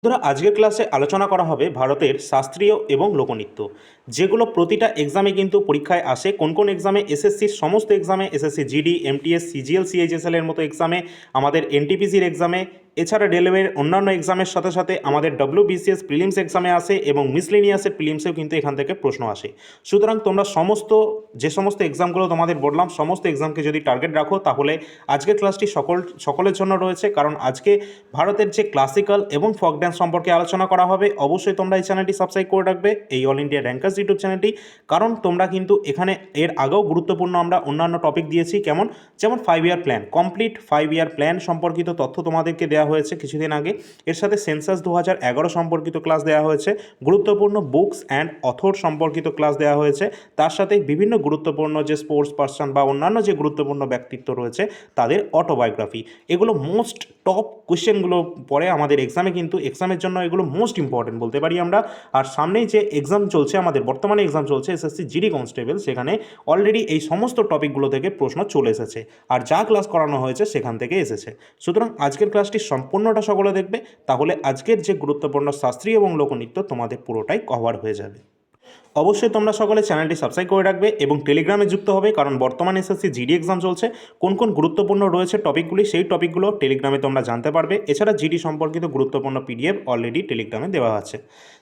বন্ধুরা, আজকের ক্লাসে আলোচনা করা হবে ভারতের শাস্ত্রীয় এবং লোকনৃত্য, যেগুলো প্রতিটা এক্সামে কিন্তু পরীক্ষায় আসে। কোন কোন এক্সামে? এসএসসির সমস্ত এক্সামে, SSC GD, MTS, CGL, CHSL এর মতো এক্সামে, আমাদের এনটিপিসির এক্সামে, এছাড়া রেলওয়ের অন্যান্য এক্সামের সাথে সাথে আমাদের ডব্লিউবিসিএস প্রিলিমস এক্সামে আসে এবং মিসলেনিয়াসের প্রিলিমসেও কিন্তু এখান থেকে প্রশ্ন আসে। সুতরাং তোমরা যে সমস্ত এক্সামগুলো তোমাদের বললাম, সমস্ত এক্সামকে যদি টার্গেট রাখো, তাহলে আজকের ক্লাসটি সকলের জন্য রয়েছে। কারণ আজকে ভারতের যে ক্লাসিক্যাল এবং ফক ড্যান্স সম্পর্কে আলোচনা করা হবে। অবশ্যই তোমরা এই চ্যানেলটি সাবস্ক্রাইব করে রাখবে, এই অল ইন্ডিয়া র্যাঙ্কার্স ইউটিউব চ্যানেলটি। কারণ তোমরা কিন্তু এখানে এর আগেও গুরুত্বপূর্ণ আমরা অন্যান্য টপিক দিয়েছি, যেমন 5 year plan, complete 5 year plan সম্পর্কিত তথ্য তোমাদেরকে দেওয়া হয়েছে কিছুদিন আগে। এর সাথে সেন্সাস 2011 সম্পর্কিত ক্লাস দেওয়া হয়েছে, গুরুত্বপূর্ণ বুকস অ্যান্ড অথর সম্পর্কিত ক্লাস দেওয়া হয়েছে। তার সাথে বিভিন্ন গুরুত্বপূর্ণ যে স্পোর্টস পার্সন বা অন্যান্য যে গুরুত্বপূর্ণ ব্যক্তিত্ব রয়েছে তাদের অটোবায়োগ্রাফি, এগুলো মোস্ট টপ কোয়েশ্চেনগুলো পড়ে আমাদের এক্সামে, কিন্তু এক্সামের জন্য এগুলো মোস্ট ইম্পর্টেন্ট বলতে পারি আমরা। আর সামনেই যে এক্সাম চলছে, আমাদের বর্তমানে এক্সাম চলছে এসএসসি জিডি কনস্টেবল, সেখানে অলরেডি এই সমস্ত টপিকগুলো থেকে প্রশ্ন চলে এসেছে, আর যা ক্লাস করানো হয়েছে সেখান থেকে এসেছে। সুতরাং আজকের ক্লাসটি সম্পূর্ণটা সকলে দেখবে, তাহলে আজকের যে গুরুত্বপূর্ণ শাস্ত্রীয় এবং লোকনৃত্য তোমাদের পুরোটাই কভার হয়ে যাবে। অবশ্যই তোমরা সকলে চ্যানেলটি সাবস্ক্রাইব করে রাখবে এবং টেলিগ্রামে যুক্ত হবে, কারণ বর্তমানে এসএসসি জিডি এক্সাম চলছে। কোন কোন গুরুত্বপূর্ণ রয়েছে টপিকগুলি, সেই টপিকগুলো টেলিগ্রামে তোমরা জানতে পারবে। এছাড়া জিডি সম্পর্কিত গুরুত্বপূর্ণ পিডিএফ অলরেডি টেলিগ্রামে দেওয়া আছে।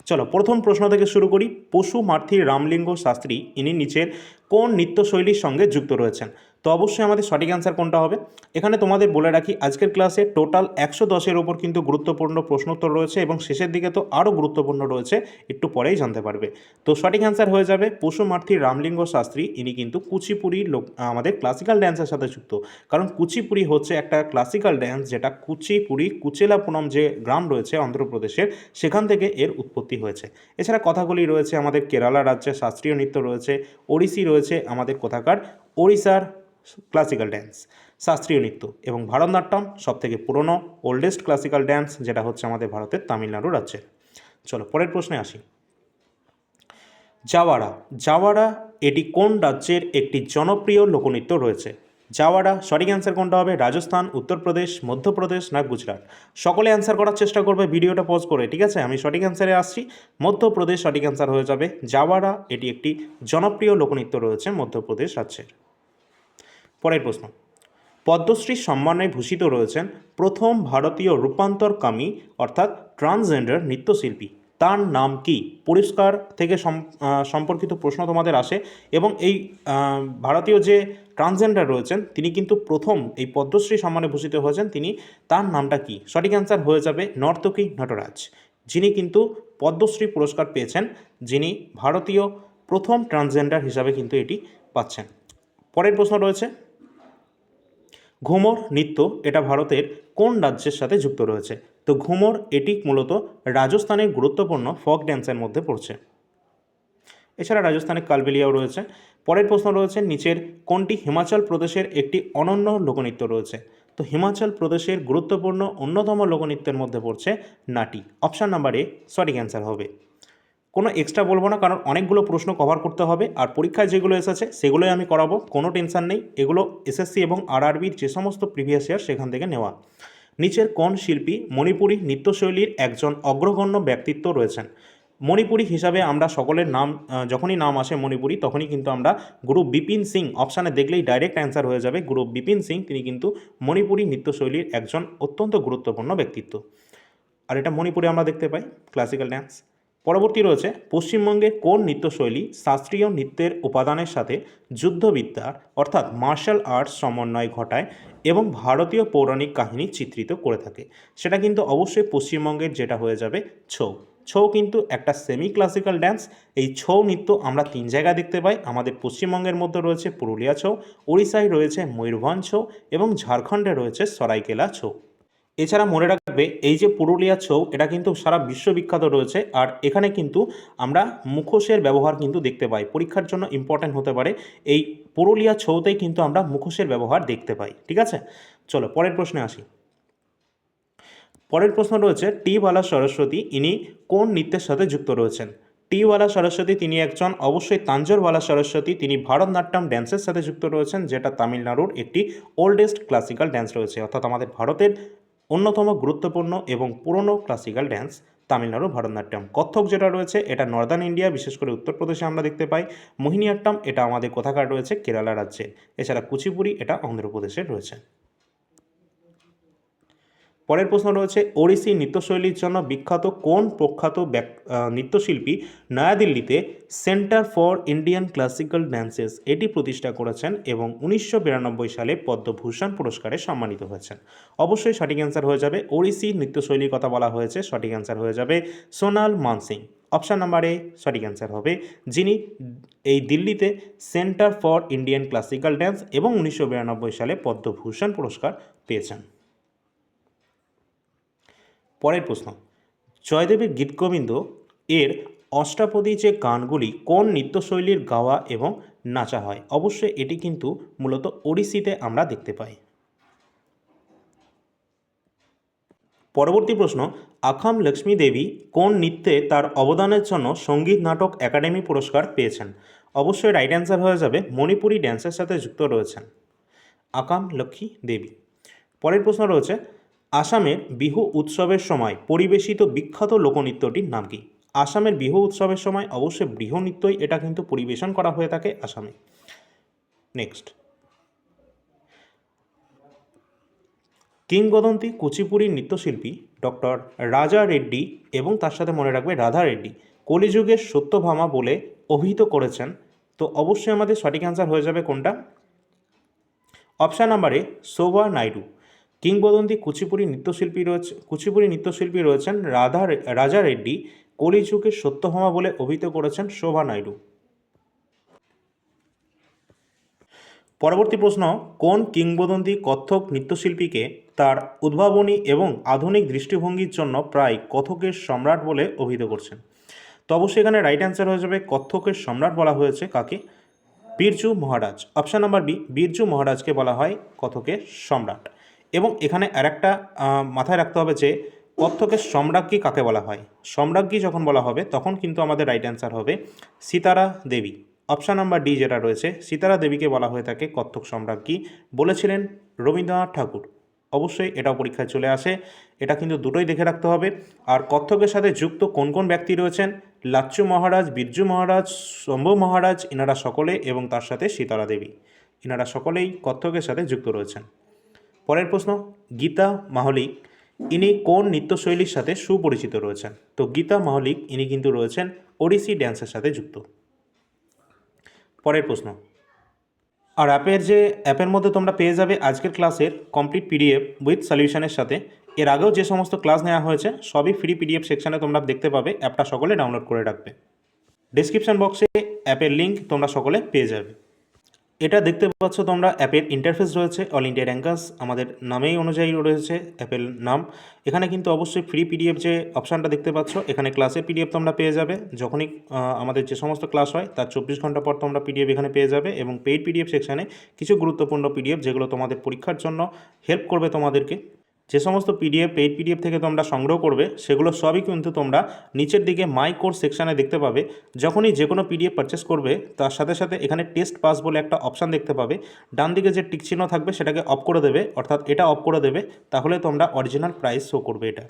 চলো প্রথম প্রশ্ন থেকে শুরু করি। পশু মার্থী রামলিঙ্গ শাস্ত্রী ইনি নিচের কোন নৃত্যশৈলীর সঙ্গে যুক্ত রয়েছেন? তো অবশ্যই আমাদের সঠিক অ্যান্সার কোনটা হবে? এখানে তোমাদের বলে রাখি, আজকের ক্লাসে টোটাল 110-এর ওপর কিন্তু গুরুত্বপূর্ণ প্রশ্নোত্তর রয়েছে এবং শেষের দিকে তো আরও গুরুত্বপূর্ণ রয়েছে, একটু পরেই জানতে পারবে। তো সঠিক অ্যান্সার হয়ে যাবে পশু মার্থী রামলিঙ্গ শাস্ত্রী। ইনি কিন্তু কুচিপুড়ি আমাদের ক্লাসিক্যাল ড্যান্সের সাথে যুক্ত। কারণ কুচিপুড়ি হচ্ছে একটা ক্লাসিক্যাল ড্যান্স, যেটা কুচিপুড়ি কুচেলাপুরম যে গ্রাম রয়েছে অন্ধ্রপ্রদেশের, সেখান থেকে এর উৎপত্তি হয়েছে। এছাড়া কথাগুলি রয়েছে আমাদের কেরালা রাজ্যের শাস্ত্রীয় নৃত্য রয়েছে, ওড়িশি রয়েছে আমাদের কোথাকার ওড়িশার ক্লাসিক্যাল ড্যান্স শাস্ত্রীয় নৃত্য, এবং ভারতনাট্যম সবথেকে পুরনো ওল্ডেস্ট ক্লাসিক্যাল ড্যান্স, যেটা হচ্ছে আমাদের ভারতের তামিলনাড়ু রাজ্যের। চলো পরের প্রশ্নে আসি। জাওয়ারা, জাওয়ারা এটি কোন রাজ্যের একটি জনপ্রিয় লোকনৃত্য রয়েছে? জাওয়ারা সঠিক অ্যান্সার কোনটা হবে? রাজস্থান, উত্তরপ্রদেশ, মধ্যপ্রদেশ না গুজরাট? সকলে অ্যান্সার করার চেষ্টা করবে ভিডিওটা পজ করে, ঠিক আছে? আমি সঠিক অ্যান্সারে আসছি, মধ্যপ্রদেশ সঠিক অ্যান্সার হয়ে যাবে। জাওয়ারা এটি একটি জনপ্রিয় লোকনৃত্য রয়েছে মধ্যপ্রদেশ রাজ্যের। পরের প্রশ্ন। পদ্মশ্রী সম্মানে ভূষিত রয়েছেন প্রথম ভারতীয় রূপান্তরকামী অর্থাৎ ট্রান্সজেন্ডার নৃত্যশিল্পী, তার নাম কি? পুরস্কার থেকে সম্পর্কিত প্রশ্ন তোমাদের আসে, এবং এই ভারতীয় যে ট্রান্সজেন্ডার রয়েছেন তিনি কিন্তু প্রথম এই পদ্মশ্রী সম্মানে ভূষিত হয়েছেন, তার নামটা কি? সঠিক অ্যান্সার হয়ে যাবে নর্তকী নটরাজ, যিনি কিন্তু পদ্মশ্রী পুরস্কার পেয়েছেন, যিনি ভারতীয় প্রথম ট্রান্সজেন্ডার হিসাবে কিন্তু এটি পাচ্ছেন। পরের প্রশ্ন রয়েছে, ঘুমর নৃত্য এটা ভারতের কোন রাজ্যের সাথে যুক্ত রয়েছে? তো ঘুমর এটি মূলত রাজস্থানের গুরুত্বপূর্ণ ফক ড্যান্সের মধ্যে পড়ছে। এছাড়া রাজস্থানের কালবেলিয়াও রয়েছে। পরের প্রশ্ন রয়েছে, নিচের কোনটি হিমাচল প্রদেশের একটি অনন্য লোকনৃত্য রয়েছে? তো হিমাচল প্রদেশের গুরুত্বপূর্ণ অন্যতম লোকনৃত্যের মধ্যে পড়ছে নাটি। অপশান নাম্বার এ সঠিক অ্যান্সার হবে। কোনো এক্সট্রা বলবো না, কারণ অনেকগুলো প্রশ্ন কভার করতে হবে, আর পরীক্ষায় যেগুলো এসেছে সেগুলোই আমি করাবো, কোনো টেনশন নেই। এগুলো এসএসসি এবং আরআরবির যে সমস্ত প্রিভিয়াস ইয়ার সেখান থেকে নেওয়া। নিচের কোন শিল্পী মণিপুরী নৃত্যশৈলীর একজন অগ্রগণ্য ব্যক্তিত্ব রয়েছেন? মণিপুরী হিসাবে আমরা সকলের নাম, যখনই নাম আসে মণিপুরী, তখনই কিন্তু আমরা গুরু বিপিন সিং, অপশানে দেখলেই ডাইরেক্ট অ্যান্সার হয়ে যাবে গুরু বিপিন সিং। তিনি কিন্তু মণিপুরী নৃত্যশৈলীর একজন অত্যন্ত গুরুত্বপূর্ণ ব্যক্তিত্ব, আর এটা মণিপুরে আমরা দেখতে পাই ক্লাসিক্যাল ড্যান্স। পরবর্তী রয়েছে, পশ্চিমবঙ্গের কোন নৃত্যশৈলী শাস্ত্রীয় নৃত্যের উপাদানের সাথে যুদ্ধবিদ্যার অর্থাৎ মার্শাল আর্টস সমন্বয় ঘটায় এবং ভারতীয় পৌরাণিক কাহিনী চিত্রিত করে থাকে? সেটা কিন্তু অবশ্যই পশ্চিমবঙ্গের, যেটা হয়ে যাবে ছৌ। ছৌ কিন্তু একটা সেমি ক্লাসিক্যাল ড্যান্স। এই ছৌ নৃত্য আমরা 3 জায়গায় দেখতে পাই। আমাদের পশ্চিমবঙ্গের মধ্যে রয়েছে পুরুলিয়া ছৌ, উড়িষ্যায় রয়েছে ময়ূরভঞ্জ ছৌ এবং ঝাড়খণ্ডে রয়েছে সরাইকেলা ছৌ। এছাড়া মনে রাখবে, এই যে পুরুলিয়া ছৌ, এটা কিন্তু সারা বিশ্ববিখ্যাত রয়েছে, আর এখানে কিন্তু আমরা মুখোশের ব্যবহার কিন্তু দেখতে পাই। পরীক্ষার জন্য ইম্পর্ট্যান্ট হতে পারে, এই পুরুলিয়া ছৌতেই কিন্তু আমরা মুখোশের ব্যবহার দেখতে পাই, ঠিক আছে? চলো পরের প্রশ্নে আসি। পরের প্রশ্ন রয়েছে, টি বালা সরস্বতী ইনি কোন নৃত্যের সাথে যুক্ত রয়েছেন? টি বালা সরস্বতী তিনি একজন, অবশ্যই তাঞ্জোরওয়ালা সরস্বতী, তিনি ভারতনাট্যম ড্যান্সের সাথে যুক্ত রয়েছেন, যেটা তামিলনাড়ুর একটি ওল্ডেস্ট ক্লাসিক্যাল ড্যান্স রয়েছে, অর্থাৎ আমাদের ভারতের অন্যতম গুরুত্বপূর্ণ এবং পুরনো ক্লাসিক্যাল ড্যান্স তামিলনাড়ু ভারতনাট্যম। কত্থক যেটা রয়েছে এটা নর্দার্ন ইন্ডিয়া, বিশেষ করে উত্তরপ্রদেশে আমরা দেখতে পাই। মোহিনীঅট্টম এটা আমাদের কোথাকার রয়েছে, কেরালা রাজ্যে। এছাড়া কুচিপুড়ি এটা অন্ধ্রপ্রদেশে রয়েছে। পরের প্রশ্ন রয়েছে, ওড়িশি নৃত্যশৈলীর জন্য বিখ্যাত কোন প্রখ্যাত নৃত্যশিল্পী নয়াদিল্লিতে centre for Indian classical dances এটি প্রতিষ্ঠা করেছেন এবং 1992 সালে পদ্মভূষণ পুরস্কারে সম্মানিত হয়েছেন? অবশ্যই সঠিক অ্যান্সার হয়ে যাবে, ওড়িশি নৃত্যশৈলীর কথা বলা হয়েছে, সঠিক অ্যান্সার হয়ে যাবে সোনাল মানসিং। অপশান নাম্বার এ সঠিক অ্যান্সার হবে, যিনি এই দিল্লিতে centre for Indian classical dance এবং 1992 সালে পদ্মভূষণ পুরস্কার পেয়েছেন। পরের প্রশ্ন, জয়দেবের গীতগোবিন্দ এর অষ্টাপদী যে গানগুলি কোন নৃত্যশৈলীর গাওয়া এবং নাচা হয়? অবশ্যই এটি কিন্তু মূলত ওড়িশিতে আমরা দেখতে পাই। পরবর্তী প্রশ্ন, আখাম লক্ষ্মী দেবী কোন নৃত্যে তার অবদানের জন্য সঙ্গীত নাটক একাডেমি পুরস্কার পেয়েছেন? অবশ্যই রাইট অ্যান্সার হয়ে যাবে, মণিপুরি ড্যান্সের সাথে যুক্ত রয়েছেন আকাম লক্ষ্মী দেবী। পরের প্রশ্ন রয়েছে, আসামের বিহু উৎসবের সময় পরিবেশিত বিখ্যাত লোকনৃত্যটির নাম কি? আসামের বিহু উৎসবের সময় অবশ্যই বিহু নৃত্যই এটা কিন্তু পরিবেশন করা হয়ে থাকে আসামে। নেক্সট, কিংবদন্তি কুচিপুড়ি নৃত্যশিল্পী ডক্টর রাজা রেড্ডি এবং তার সাথে মনে রাখবে রাধা রেড্ডি কলিযুগের সত্যভামা বলে অভিহিত করেছেন। তো অবশ্যই আমাদের সঠিক অ্যান্সার হয়ে যাবে কোনটা? অপশান নাম্বারে শোভা নাইডু। কিংবদন্তি কুচিপুড়ি নৃত্যশিল্পী রয়েছেন রাজা রেড্ডি, কলিযুগের সত্যভামা বলে অভিহিত করেছেন শোভা নাইডু। পরবর্তী প্রশ্ন, কোন কিংবদন্তি কত্থক নৃত্যশিল্পীকে তার উদ্ভাবনী এবং আধুনিক দৃষ্টিভঙ্গির জন্য প্রায় কত্থকের সম্রাট বলে অভিহিত করছেন? তো অবশ্যই এখানে রাইট অ্যান্সার হয়ে যাবে, কত্থকের সম্রাট বলা হয়েছে কাকে? বিরজু মহারাজ। অপশান নাম্বার বি, বিরজু মহারাজকে বলা হয় কত্থকের সম্রাট। এবং এখানে আরেকটা মাথায় রাখতে হবে যে কত্থকের সম্রাজ্ঞী কাকে বলা হয়? সম্রাজ্ঞী যখন বলা হবে তখন কিন্তু আমাদের রাইট অ্যান্সার হবে সীতারা দেবী। অপশান নাম্বার ডি যেটা রয়েছে, সীতারা দেবীকে বলা হয়ে থাকে কত্থক সম্রাজ্ঞী, বলেছিলেন রবীন্দ্রনাথ ঠাকুর। অবশ্যই এটাও পরীক্ষায় চলে আসে, এটা কিন্তু দুটোই দেখে রাখতে হবে। আর কত্থকের সাথে যুক্ত কোন কোন ব্যক্তি রয়েছেন? লাচ্চু মহারাজ, বিরজু মহারাজ, শম্ভু মহারাজ, এনারা সকলে এবং তার সাথে সীতারা দেবী, এনারা সকলেই কত্থকের সাথে যুক্ত রয়েছেন। পরের প্রশ্ন, গীতা মাহলিক ইনি কোন নৃত্যশৈলীর সাথে সুপরিচিত রয়েছেন? তো গীতা মাহলিক ইনি কিন্তু রয়েছেন ওড়িশি ড্যান্সের সাথে যুক্ত। পরের প্রশ্ন, আর অ্যাপের মধ্যে তোমরা পেয়ে যাবে আজকের ক্লাসের কমপ্লিট পিডিএফ উইথ সলিউশনের সাথে। এর আগেও যে সমস্ত ক্লাস নেওয়া হয়েছে সবই ফ্রি পিডিএফ সেকশানে তোমরা দেখতে পাবে, অ্যাপটা সকলে ডাউনলোড করে রাখবে। ডেসক্রিপশন বক্সে অ্যাপের লিঙ্ক তোমরা সকলে পেয়ে যাবে। এটা দেখতে পাচ্ছ তোমরা, অ্যাপের ইন্টারফেস রয়েছে অল ইন্ডিয়া র্যাঙ্কার্স, আমাদের নামেই অনুযায়ী রয়েছে অ্যাপের নাম। এখানে কিন্তু অবশ্যই ফ্রি পিডিএফ যে অপশানটা দেখতে পাচ্ছ, এখানে ক্লাসের পিডিএফ তোমরা পেয়ে যাবে। যখনই আমাদের যে সমস্ত ক্লাস হয় তার 24 ঘন্টা পর তোমরা পিডিএফ এখানে পেয়ে যাবে। এবং পেইড পিডিএফ সেকশানে কিছু গুরুত্বপূর্ণ পিডিএফ যেগুলো তোমাদের পরীক্ষার জন্য হেল্প করবে তোমাদেরকে। যে সমস্ত পেইড পিডিএফ থেকে তোমরা সংগ্রহ করবে সেগুলো সবই কিন্তু তোমরা নিচের দিকে মাই কোর্স সেকশানে দেখতে পাবে। যখনই যে কোনো পিডিএফ পারচেস করবে তার সাথে সাথে এখানে টেস্ট পাস বলে একটা অপশান দেখতে পাবে, ডান দিকে যে টিক চিহ্ন থাকবে সেটাকে অফ করে দেবে, অর্থাৎ এটা অফ করে দেবে, তাহলে তোমরা অরিজিনাল প্রাইস শো করবে। এটা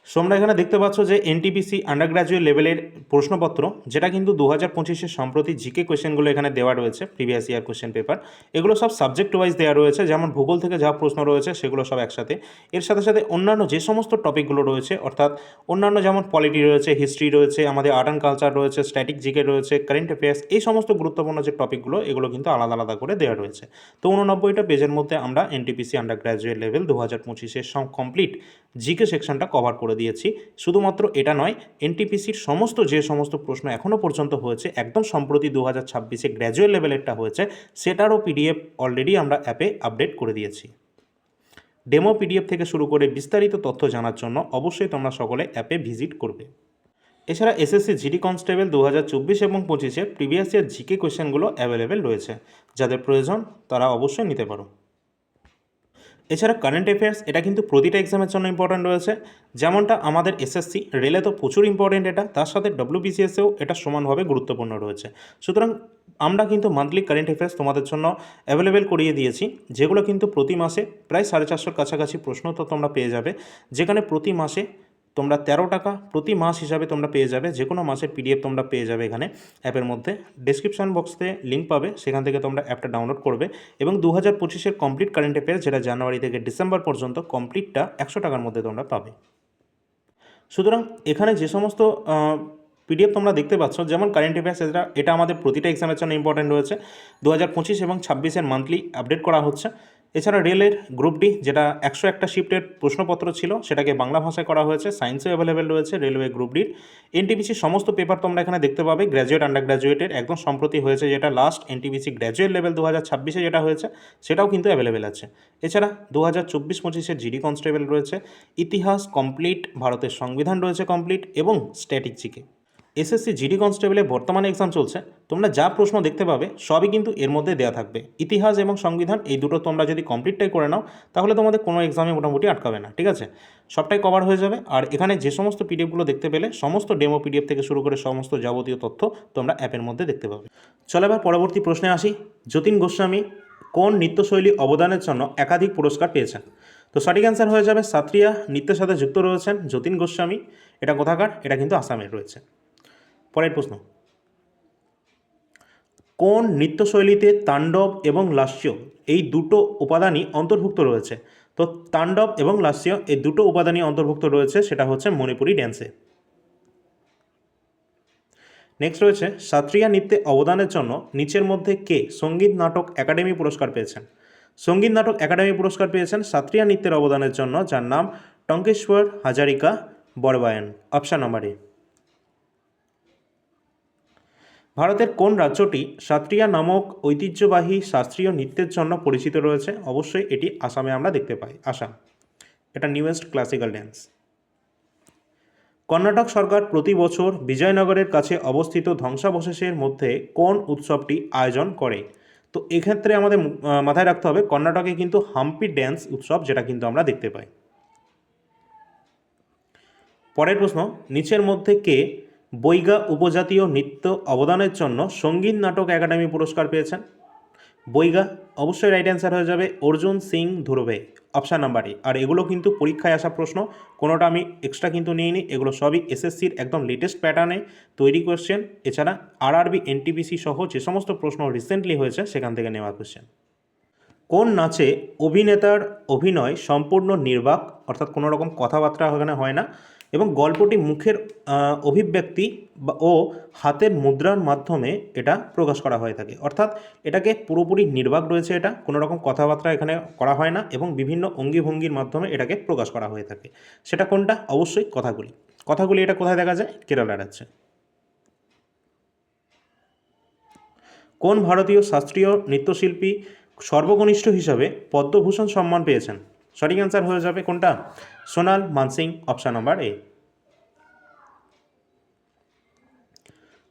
তোমরা এখানে দেখতে পাচ্ছ যে এনটিপিসি আন্ডার গ্র্যাজুয়েট লেভেলের প্রশ্নপত্র, যেটা কিন্তু 2025-এর সম্প্রতি জিকে কোয়েশ্চেনগুলো এখানে দেওয়া রয়েছে, প্রিভিয়াস ইয়ার কোয়েশ্চেন পেপার। এগুলো সব সাবজেক্ট ওয়াইজ দেওয়া রয়েছে, যেমন ভূগোল থেকে যা প্রশ্ন রয়েছে সেগুলো সব একসাথে। এর সাথে সাথে অন্যান্য যে সমস্ত টপিকগুলো রয়েছে, অর্থাৎ অন্যান্য যেমন পলিটি রয়েছে, হিস্ট্রি রয়েছে, আমাদের আর্ট অ্যান্ড কালচার রয়েছে, স্ট্যাটিক জিকে রয়েছে, কারেন্ট অ্যাফেয়ার্স, এই সমস্ত গুরুত্বপূর্ণ যে টপিকগুলো এগুলো কিন্তু আলাদা আলাদা করে দেওয়া রয়েছে। তো 89টা পেজের মধ্যে আমরা এনটিপিসি আন্ডার গ্র্যাজুয়েট লেভেল 2025-এর কমপ্লিট জিকে সেকশনটা কভার করে দিয়েছি। শুধুমাত্র এটা নয়, এনটিপিসির যে সমস্ত প্রশ্ন এখনও পর্যন্ত হয়েছে, একদম সম্প্রতি 2026-এ গ্র্যাজুয়েট লেভেলেরটা হয়েছে, সেটারও পিডিএফ অলরেডি আমরা অ্যাপে আপডেট করে দিয়েছি। ডেমো পিডিএফ থেকে শুরু করে বিস্তারিত তথ্য জানার জন্য অবশ্যই তোমরা সকলে অ্যাপে ভিজিট করবে। এছাড়া এসএসসি জিডি কনস্টেবল 2024 এবং 25-এর প্রিভিয়াস ইয়ার জিকে কোয়েশ্চেনগুলো অ্যাভেলেবেল রয়েছে, যাদের প্রয়োজন তারা অবশ্যই নিতে পারো। এছাড়া কারেন্ট অ্যাফেয়ার্স এটা কিন্তু প্রতিটা এক্সামের জন্য ইম্পর্ট্যান্ট রয়েছে, যেমনটা আমাদের এসএসসি রেলে তো প্রচুর ইম্পর্ট্যান্ট, এটা তার সাথে ডব্লিউবিসিএসেও এটা সমানভাবে গুরুত্বপূর্ণ রয়েছে। সুতরাং আমরা কিন্তু মান্থলি কারেন্ট অ্যাফেয়ার্স তোমাদের জন্য অ্যাভেলেবেল করিয়ে দিয়েছি, যেগুলো কিন্তু প্রতি মাসে প্রায় 450-র কাছাকাছি প্রশ্ন তো তোমরা পেয়ে যাবে, যেখানে প্রতি মাসে তোমরা 13 টাকা প্রতি মাস হিসাবে তোমরা পেয়ে যাবে। যে কোনো মাসের পিডিএফ তোমরা পেয়ে যাবে এখানে অ্যাপের মধ্যে। ডেসক্রিপশন বক্সে লিঙ্ক পাবে, সেখান থেকে তোমরা অ্যাপটা ডাউনলোড করবে এবং 2025-এর কমপ্লিট কারেন্ট অ্যাফেয়ার, যেটা জানুয়ারি থেকে ডিসেম্বর পর্যন্ত, কমপ্লিটটা 100 টাকার মধ্যে তোমরা পাবে। সুতরাং এখানে যে সমস্ত পিডিএফ তোমরা দেখতে পাচ্ছ, যেমন কারেন্ট অ্যাফেয়ার্স, এটা আমাদের প্রতিটা এক্সামের জন্য ইম্পর্টেন্ট রয়েছে। 2025 এবং 26-এর মান্থলি আপডেট করা হচ্ছে। এছাড়া রেলের গ্রুপ ডি, যেটা 101টা শিফটের প্রশ্নপত্র ছিল, সেটাকে বাংলা ভাষায় করা হয়েছে। সায়েন্সও অ্যাভেলেবেল রয়েছে রেলওয়ে গ্রুপ ডির। এনটিপিসির সমস্ত পেপার তোমরা এখানে দেখতে পাবে, গ্র্যাজুয়েট আন্ডার গ্র্যাজুয়েটের একদম সম্প্রতি হয়েছে, যেটা লাস্ট এনটিপিসি গ্র্যাজুয়েট লেভেল 2026-এ যেটা হয়েছে, সেটাও কিন্তু অ্যাভেলেবেল আছে। এছাড়া 2024-25-এর জিডি কনস্টেবল রয়েছে, ইতিহাস কমপ্লিট, ভারতের সংবিধান রয়েছে কমপ্লিট এবং স্ট্যাটিক। এসএসসি জিডি কনস্টেবলে বর্তমানে এক্সাম চলছে, তোমরা যা প্রশ্ন দেখতে পাবে সবই কিন্তু এর মধ্যে দেওয়া থাকবে। ইতিহাস এবং সংবিধান এই দুটো তোমরা যদি কমপ্লিটটাই করে নাও, তাহলে তোমাদের কোনো এক্সামে মোটামুটি আটকাবে না, ঠিক আছে? সবটাই কভার হয়ে যাবে। আর এখানে যে সমস্ত পিডিএফগুলো দেখতে পেলে, সমস্ত ডেমো পিডিএফ থেকে শুরু করে সমস্ত যাবতীয় তথ্য তোমরা অ্যাপের মধ্যে দেখতে পাবে। চলো এবার পরবর্তী প্রশ্নে আসি। যতীন গোস্বামী কোন নৃত্যশৈলী অবদানের জন্য একাধিক পুরস্কার পেয়েছেন? তো সঠিক অ্যান্সার হয়ে যাবে সাত্রিয়া নৃত্যের সাথে যুক্ত রয়েছেন যতীন গোস্বামী। এটা কোথাকার? এটা কিন্তু আসামের রয়েছে। পরের প্রশ্ন, কোন নৃত্যশৈলীতে তাণ্ডব এবং লাস্য এই দুটো উপাদানই অন্তর্ভুক্ত রয়েছে? তো তাণ্ডব এবং লাস্য এই দুটো উপাদানই অন্তর্ভুক্ত রয়েছে, সেটা হচ্ছে মণিপুরি ড্যান্সে। নেক্সট রয়েছে, শাস্ত্রীয় নৃত্যে অবদানের জন্য নিচের মধ্যে কে সঙ্গীত নাটক একাডেমি পুরস্কার পেয়েছেন? সঙ্গীত নাটক একাডেমি পুরস্কার পেয়েছেন শাস্ত্রীয় নৃত্যের অবদানের জন্য, যার নাম Tonkeshwar Hazarika Borbayan. Option number A. ভারতের কোন রাজ্যটি সাত্রিয়া নামক ঐতিহ্যবাহী শাস্ত্রীয় নৃত্যের জন্য পরিচিত রয়েছে? অবশ্যই এটি আসামে আমরা দেখতে পাই, আসাম। এটা নিউয়েস্ট ক্লাসিক্যাল ড্যান্স। কর্ণাটক সরকার প্রতি বছর বিজয়নগরের কাছে অবস্থিত ধ্বংসাবশেষের মধ্যে কোন উৎসবটি আয়োজন করে? তো এক্ষেত্রে আমাদের মাথায় রাখতে হবে, কর্ণাটকে কিন্তু হাম্পি ড্যান্স উৎসব, যেটা কিন্তু আমরা দেখতে পাই। পরের প্রশ্ন, নিচের মধ্যে কে বৈগা উপজাতীয় নৃত্য অবদানের জন্য সঙ্গীত নাটক একাডেমি পুরস্কার পেয়েছেন? বৈগা, অবশ্যই রাইট অ্যান্সার হয়ে যাবে Arjun Singh Dhurve. Option number A. আর এগুলো কিন্তু পরীক্ষায় আসা প্রশ্ন, কোনোটা আমি এক্সট্রা কিন্তু নিইনি, এগুলো সবই এসএসসির একদম লেটেস্ট প্যাটার্নে তৈরি কোয়েশ্চেন। এছাড়া আরআরবি এনটিপিসি সহ যে সমস্ত প্রশ্ন রিসেন্টলি হয়েছে, সেখান থেকে নেওয়া কোয়েশ্চেন। কোন নাচে অভিনেতার অভিনয় সম্পূর্ণ নির্বাক, অর্থাৎ কোনো রকম কথাবার্তা ওখানে হয় না, এবং গল্পটি মুখের অভিব্যক্তি ও হাতের মুদ্রার মাধ্যমে এটা প্রকাশ করা হয়ে থাকে? অর্থাৎ এটাকে পুরোপুরি নির্বাক রয়েছে, এটা কোনো রকম কথাবার্তা এখানে করা হয় না এবং বিভিন্ন অঙ্গিভঙ্গির মাধ্যমে এটাকে প্রকাশ করা হয়ে থাকে। সেটা কোনটা? অবশ্যই কথাগুলি। কথাগুলি এটা কোথায় দেখা যায়? কেরালা রাজ্যে। কোন ভারতীয় শাস্ত্রীয় নৃত্যশিল্পী সর্বকনিষ্ঠ হিসাবে পদ্মভূষণ সম্মান পেয়েছেন? সঠিক অ্যান্সার হয়ে যাবে কোনটা? সোনাল মানসিং। অপশান নাম্বার এ।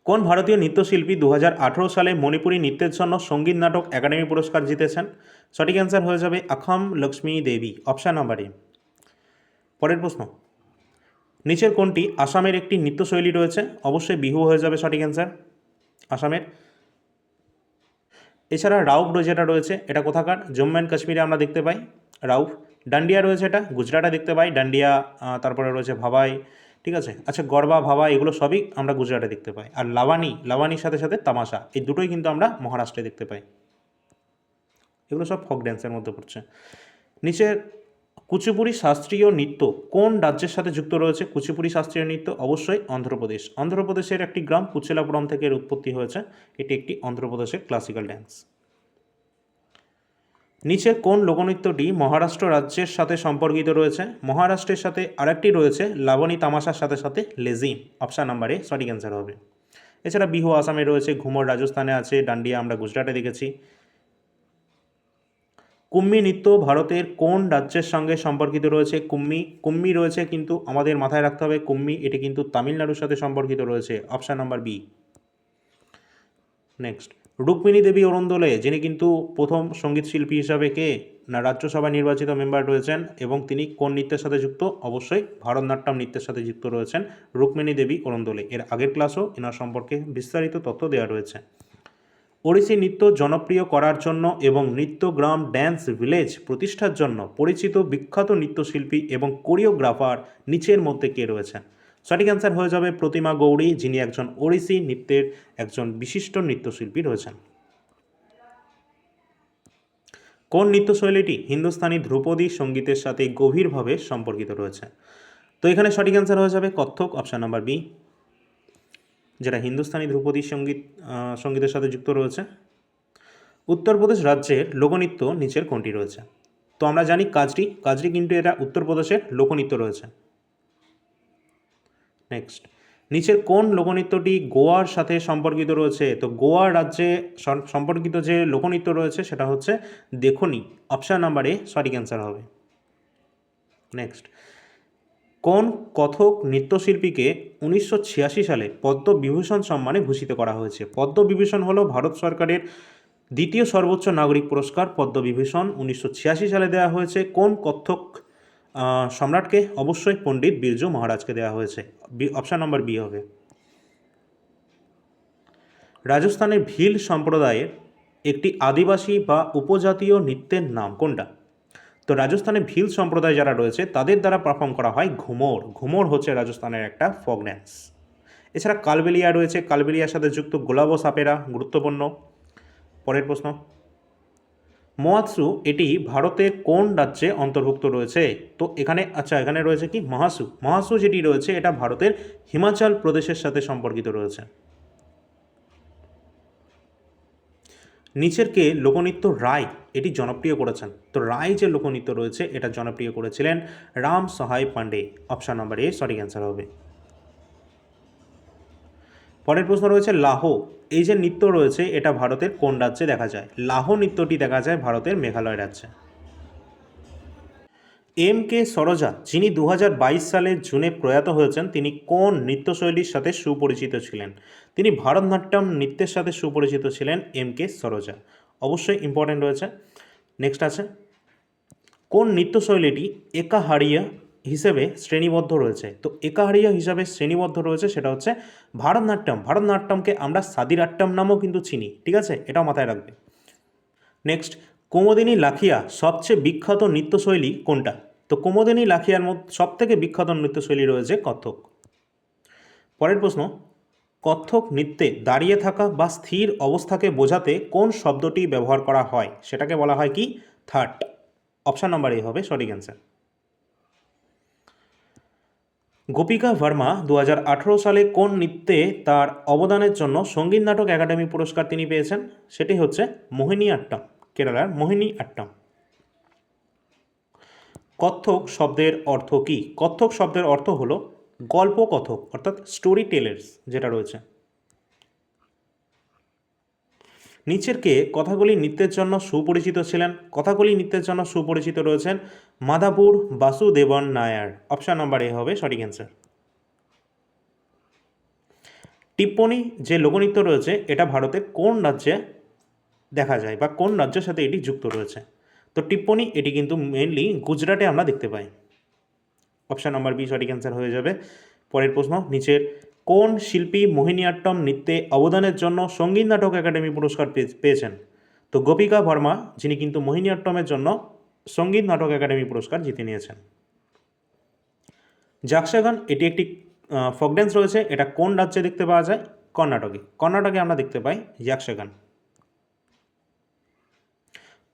কোন ভারতীয় নৃত্যশিল্পী 2018 সালে মণিপুরী নৃত্যের জন্য সঙ্গীত নাটক একাডেমি পুরস্কার জিতেছেন? সঠিক অ্যান্সার হয়ে যাবে Akham Lakshmi Devi. Option number A. পরের প্রশ্ন, নিচের কোনটি আসামের একটি নৃত্যশৈলী রয়েছে? অবশ্যই বিহু হয়ে যাবে সঠিক অ্যান্সার, আসামের। এছাড়া রাউফ যেটা রয়েছে, এটা কোথাকার? জম্মু অ্যান্ড কাশ্মীরে আমরা দেখতে পাই রাউফ। ডান্ডিয়া রয়েছে, এটা গুজরাটে দেখতে পাই ডান্ডিয়া। তারপরে রয়েছে ভাবাই, ঠিক আছে। আচ্ছা, গরবা, ভাবা এগুলো সবই আমরা গুজরাটে দেখতে পাই। আর লাবানির সাথে সাথে তামাশা, এই দুটোই কিন্তু আমরা মহারাষ্ট্রে দেখতে পাই। এগুলো সব ফোক ড্যান্সের মধ্যে পড়ছে। নিচের কুচিপুড়ি শাস্ত্রীয় নৃত্য কোন রাজ্যের সাথে যুক্ত রয়েছে? কুচিপুড়ি শাস্ত্রীয় নৃত্য অবশ্যই অন্ধ্রপ্রদেশ। অন্ধ্রপ্রদেশের একটি গ্রাম কুচেলাপুরম থেকে এর উৎপত্তি হয়েছে। এটি একটি অন্ধ্রপ্রদেশের ক্লাসিক্যাল ড্যান্স। নিচের কোন লোকনৃত্যটি মহারাষ্ট্র রাজ্যের সাথে সম্পর্কিত রয়েছে? মহারাষ্ট্রের সাথে আরেকটি রয়েছে লাবণী তামাশার সাথে সাথে লেজিম। অপশান নাম্বারে সঠিক অ্যান্সার হবে। এছাড়া বিহু আসামে রয়েছে, ঘুমর রাজস্থানে আছে, ডান্ডিয়া আমরা গুজরাটে দেখেছি। কুম্মি নৃত্য ভারতের কোন রাজ্যের সঙ্গে সম্পর্কিত রয়েছে? কুম্মি রয়েছে, কিন্তু আমাদের মাথায় রাখতে হবে কুম্মি এটি কিন্তু তামিলনাড়ুর সাথে সম্পর্কিত রয়েছে। Option number B. Next, Rukmini Devi Arundale, যিনি কিন্তু প্রথম সঙ্গীত শিল্পী হিসাবে কে না রাজ্যসভায় নির্বাচিত মেম্বার রয়েছেন, এবং তিনি কোন নৃত্যের সাথে যুক্ত? অবশ্যই ভারতনাট্যম নৃত্যের সাথে যুক্ত রয়েছেন রুক্মিণী দেবী অরুণদোলে। এর আগের ক্লাসও এনার সম্পর্কে বিস্তারিত তথ্য দেওয়া রয়েছে। ওড়িশি নৃত্য জনপ্রিয় করার জন্য এবং নৃত্যগ্রাম ড্যান্স ভিলেজ প্রতিষ্ঠার জন্য পরিচিত বিখ্যাত নৃত্যশিল্পী এবং কোরিওগ্রাফার নিচের মধ্যে কে রয়েছেন? সঠিক অ্যান্সার হয়ে যাবে প্রতিমা গৌড়ী, যিনি একজন ওড়িশি নৃত্যের একজন বিশিষ্ট নৃত্যশিল্পী রয়েছেন। কোন নৃত্যশৈলীটি হিন্দুস্তানি ধ্রুপদী সঙ্গীতের সাথে গভীরভাবে সম্পর্কিত রয়েছে? তো এখানে সঠিক অ্যান্সার হয়ে যাবে কত্থক, অপশান নাম্বার বি, যেটা হিন্দুস্তানি ধ্রুপদী সঙ্গীতের সাথে যুক্ত রয়েছে। উত্তরপ্রদেশ রাজ্যের লোকনৃত্য নিচের কোনটি রয়েছে? তো আমরা জানি কাজরি, কাজরি কিন্তু এটা উত্তরপ্রদেশের লোকনৃত্য রয়েছে। নেক্সট, নিচের কোন লোকনৃত্যটি গোয়ার সাথে সম্পর্কিত রয়েছে? তো গোয়া রাজ্যে সম্পর্কিত যে লোকনৃত্য রয়েছে সেটা হচ্ছে দেখুনি, অপশান নাম্বার এ সঠিক অ্যান্সার হবে। নেক্সট, কোন কথক নৃত্যশিল্পীকে 1986 সালে পদ্মবিভূষণ সম্মানে ভূষিত করা হয়েছে? পদ্মবিভূষণ হলো ভারত সরকারের দ্বিতীয় সর্বোচ্চ নাগরিক পুরস্কার। পদ্মবিভূষণ 1986 সালে দেওয়া হয়েছে কোন কত্থক সম্রাটকে? অবশ্যই পণ্ডিত বিরজু মহারাজকে দেওয়া হয়েছে। অপশান নম্বর বি হবে। রাজস্থানের ভিল সম্প্রদায়ের একটি আদিবাসী বা উপজাতীয় নৃত্যের নাম কোনটা? তো রাজস্থানে ভিল সম্প্রদায় যারা রয়েছে তাদের দ্বারা পারফর্ম করা হয় ঘুমর। ঘুমর হচ্ছে রাজস্থানের একটা ফোক ড্যান্স। এছাড়া কালবেলিয়া রয়েছে, কালবেলিয়ার সাথে যুক্ত গোলাবো সাপেরা গুরুত্বপূর্ণ। পরের প্রশ্ন, মোয়াৎসু এটি ভারতের কোন রাজ্যে অন্তর্ভুক্ত রয়েছে? তো এখানে রয়েছে কি মহাসু। মহাসু যেটি রয়েছে এটা ভারতের হিমাচল প্রদেশের সাথে সম্পর্কিত রয়েছে। নিচের কে লোকনৃত্য রায় এটি জনপ্রিয় করেছেন? তো রায় যে লোকনৃত্য রয়েছে এটা জনপ্রিয় করেছিলেন রাম সহায় পান্ডে। অপশান নম্বর এ সঠিক অ্যান্সার হবে। পরের প্রশ্ন রয়েছে লাহো, এই যে নৃত্য রয়েছে এটা ভারতের কোন রাজ্যে দেখা যায়? লাহো নৃত্যটি দেখা যায় ভারতের মেঘালয় রাজ্যে। এম কে সরোজা, যিনি 2022 সালের জুনে প্রয়াত হয়েছেন, তিনি কোন নৃত্যশৈলীর সাথে সুপরিচিত ছিলেন? তিনি ভারতনাট্যম নৃত্যের সাথে সুপরিচিত ছিলেন এম কে সরোজা। অবশ্যই ইম্পর্টেন্ট রয়েছে। নেক্সট আছে, কোন নৃত্যশৈলীটি একাহারিয়া হিসেবে শ্রেণীবদ্ধ রয়েছে? তো একাহারিয়া হিসাবে শ্রেণীবদ্ধ রয়েছে সেটা হচ্ছে ভারতনাট্যম। ভারতনাট্যমকে আমরা সাদিরাট্যম নামেও কিন্তু চিনি, ঠিক আছে, এটাও মাথায় রাখবে। নেক্সট, কুমোদিনী লাখিয়া সবচেয়ে বিখ্যাত নৃত্যশৈলী কোনটা? তো কুমোদিনী লাখিয়ার মধ্যে সবথেকে বিখ্যাত নৃত্যশৈলী রয়েছে কত্থক। পরের প্রশ্ন, কত্থক নৃত্যে দাঁড়িয়ে থাকা বা স্থির অবস্থাকে বোঝাতে কোন শব্দটি ব্যবহার করা হয়? সেটাকে বলা হয় কি থাট। অপশান নাম্বার এ হবে সঠিক অ্যান্সার। গোপিকা ভার্মা 2018 সালে কোন নৃত্যে তার অবদানের জন্য সঙ্গীত নাটক একাডেমি পুরস্কার তিনি পেয়েছেন? সেটি হচ্ছে মোহিনী আট্টম, কেরালার মোহিনী আট্টম। কত্থক শব্দের অর্থ কী? কত্থক শব্দের অর্থ হলো গল্প কথক, অর্থাৎ স্টোরি টেলার্স যেটা রয়েছে। নিচের কে কথাকলি নৃত্যের জন্য সুপরিচিত ছিলেন? কথাকলি নৃত্যের জন্য সুপরিচিত রয়েছেন Madavoor Vasudevan Nair. Option number A হবে সঠিক অ্যান্সার। টিপ্পনী যে লোকনৃত্য রয়েছে এটা ভারতের কোন রাজ্যে দেখা যায় বা কোন রাজ্যের সাথে এটি যুক্ত রয়েছে? তো টিপ্পনী এটি কিন্তু মেনলি গুজরাটে আমরা দেখতে পাই। অপশান নাম্বার বি সঠিক অ্যান্সার হয়ে যাবে। পরের প্রশ্ন, নিচের কোন শিল্পী মোহিনীআট্টম নৃত্যে অবদানের জন্য সঙ্গীত নাটক একাডেমি পুরস্কার পেয়েছেন? তো গোপিকা ভার্মা, যিনি কিন্তু মোহিনীআট্টমের জন্য সঙ্গীত নাটক একাডেমি পুরস্কার জিতে নিয়েছেন। যাক্সাগান এটি একটি ফোক ড্যান্স রয়েছে, এটা কোন রাজ্যে দেখতে পাওয়া যায়? কর্ণাটকে। কর্ণাটকে আমরা দেখতে পাই যাক্সাগান।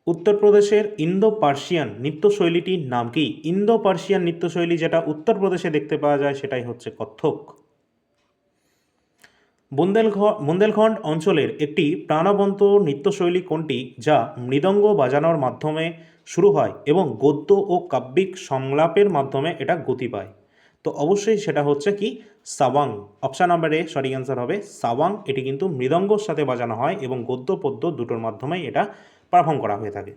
উত্তরপ্রদেশের ইন্দো পার্সিয়ান নৃত্যশৈলীটির নাম কি? ইন্দো পার্সিয়ান নৃত্যশৈলী যেটা উত্তরপ্রদেশে দেখতে পাওয়া যায় সেটাই হচ্ছে কত্থক। বুন্দেলখণ্ড অঞ্চলের একটি প্রাণবন্ত নৃত্যশৈলী কোনটি যা মৃদঙ্গ বাজানোর মাধ্যমে শুরু হয় এবং গদ্য ও কাব্যিক সংলাপের মাধ্যমে এটা গতি পায়? তো অবশ্যই সেটা হচ্ছে কি সাওয়াং। অপশান নাম্বার এ সঠিক অ্যান্সার হবে সাওয়াং। এটি কিন্তু মৃদঙ্গর সাথে বাজানো হয় এবং গদ্য পদ্য দুটোর মাধ্যমেই এটা পারফর্ম করা হয়ে থাকে।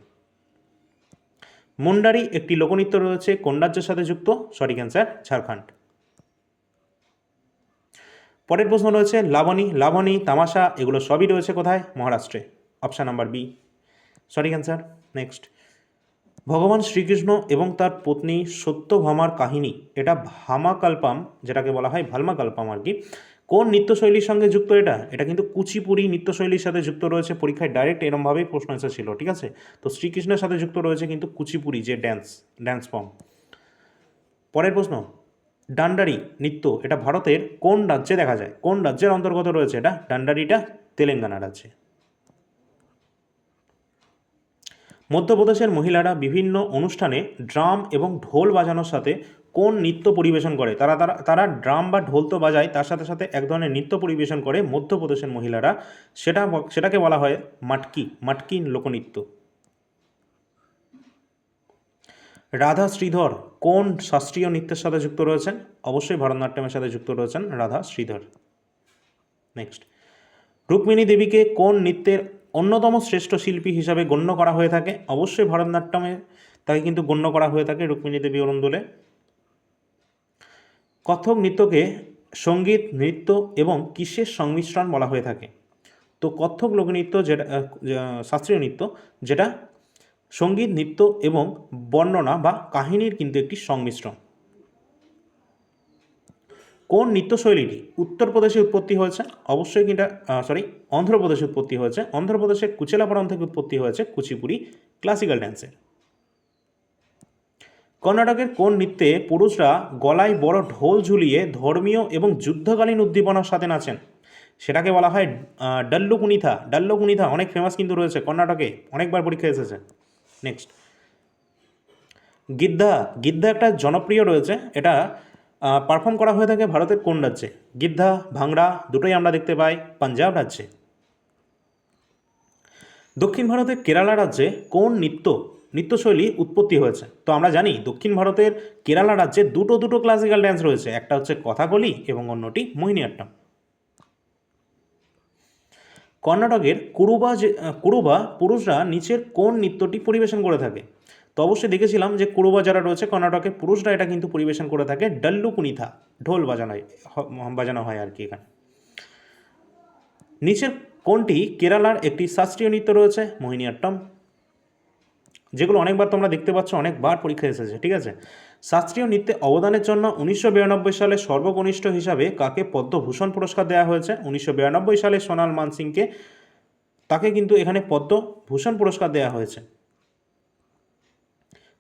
মুন্ডারি একটি লোকনৃত্য রয়েছে কোন রাজ্যের সাথে যুক্ত? সঠিক অ্যান্সার ঝাড়খণ্ড। পরের প্রশ্ন রয়েছে লাবণী। লাবণী, তামাশা এগুলো সবই রয়েছে কোথায়? মহারাষ্ট্রে। অপশান নাম্বার বি সঠিক অ্যান্সার। নেক্সট, ভগবান শ্রীকৃষ্ণ এবং তার পত্নী সত্যভামার কাহিনী এটা ভামাকাল্পাম, যেটাকে বলা হয় ভালমাকাল্পাম আর কি, কোন নৃত্যশৈলীর সঙ্গে যুক্ত এটা? এটা কিন্তু কুচিপুড়ি নৃত্যশৈলীর সাথে যুক্ত রয়েছে। পরীক্ষায় ডাইরেক্ট এরমভাবেই প্রশ্ন এসেছিল, ঠিক আছে? তো শ্রীকৃষ্ণের সাথে যুক্ত রয়েছে কিন্তু কুচিপুড়ি যে ড্যান্স ফর্ম। পরের প্রশ্ন, ডান্ডারি নৃত্য এটা ভারতের কোন রাজ্যে দেখা যায়? কোন রাজ্যের অন্তর্গত রয়েছে এটা? ডান্ডারিটা তেলেঙ্গানা রাজ্যে। মধ্যপ্রদেশের মহিলারা বিভিন্ন অনুষ্ঠানে ড্রাম এবং ঢোল বাজানোর সাথে কোন নৃত্য পরিবেশন করে? তারা তারা তারা ড্রাম বা ঢোল তো বাজায়, তার সাথে সাথে এক ধরনের নৃত্য পরিবেশন করে মধ্যপ্রদেশের মহিলারা। সেটাকে বলা হয় মাটকি লোকনৃত্য। রাধা শ্রীধর কোন শাস্ত্রীয় নৃত্যের সাথে যুক্ত রয়েছেন? অবশ্যই ভরতনাট্যমের সাথে যুক্ত রয়েছেন রাধা শ্রীধর। নেক্সট, রুক্মিণী দেবীকে কোন নৃত্যের অন্যতম শ্রেষ্ঠ শিল্পী হিসাবে গণ্য করা হয়ে থাকে? অবশ্যই ভরতনাট্যমে তাকে কিন্তু গণ্য করা হয়ে থাকে রুক্মিণী দেবী অরুণদোলে। কত্থক নৃত্যকে সঙ্গীত, নৃত্য এবং কিসের সংমিশ্রণ বলা হয়ে থাকে? তো কত্থক লোকনৃত্য যেটা শাস্ত্রীয় নৃত্য, যেটা সঙ্গীত, নৃত্য এবং বর্ণনা বা কাহিনীর কিন্তু একটি সংমিশ্রণ। কোন নৃত্যশৈলীটি উত্তরপ্রদেশে উৎপত্তি হয়েছে? অবশ্যই কিন্তু অন্ধ্রপ্রদেশে উৎপত্তি হয়েছে। অন্ধ্রপ্রদেশের কুচেলাপুরম থেকে উৎপত্তি হয়েছে কুচিপুড়ি ক্লাসিক্যাল ড্যান্সের। কর্ণাটকের কোন নৃত্যে পুরুষরা গলায় বড় ঢোল ঝুলিয়ে ধর্মীয় এবং যুদ্ধকালীন উদ্দীপনার সাথে নাচেন? সেটাকে বলা হয় ডাল্লকুনিথা অনেক ফেমাস কিন্তু রয়েছে কর্ণাটকে, অনেকবার পরীক্ষা এসেছে। নেক্সট, গিদ্ধা একটা জনপ্রিয় রয়েছে, এটা পারফর্ম করা হয়ে থাকে ভারতের কোন রাজ্যে? গিদ্ধা, ভাংড়া দুটোই আমরা দেখতে পাই পাঞ্জাব রাজ্যে। দক্ষিণ ভারতের কেরালা রাজ্যে কোন নৃত্যশৈলী উৎপত্তি হয়েছে? তো আমরা জানি দক্ষিণ ভারতের কেরালা রাজ্যে দুটো ক্লাসিক্যাল ড্যান্স রয়েছে, একটা হচ্ছে কথাকলি এবং অন্যটি মোহিনীঅট্টম। কর্ণাটকের কুরুবা পুরুষরা নিচের কোন নৃত্যটি পরিবেশন করে থাকে? তো অবশ্যই দেখেছিলাম যে কুরুবা যারা রয়েছে কর্ণাটকের পুরুষরা এটা কিন্তু পরিবেশন করে থাকে ডাল্লুকুনিথা, ঢোল বাজানো হয় আর কি এখানে। নিচের কোনটি কেরালার একটি শাস্ত্রীয় নৃত্য রয়েছে? মোহিনীঅট্টম, যেগুলো অনেকবার তোমরা দেখতে পাচ্ছ, অনেকবার পরীক্ষা এসেছে, ঠিক আছে? শাস্ত্রীয় নৃত্যে অবদানের জন্য 1992 সালে সর্বকনিষ্ঠ হিসাবে কাকে পদ্মভূষণ পুরস্কার দেওয়া হয়েছে? 1992 সালে সোনাল মানসিংকে তাকে কিন্তু এখানে পদ্মভূষণ পুরস্কার দেওয়া হয়েছে।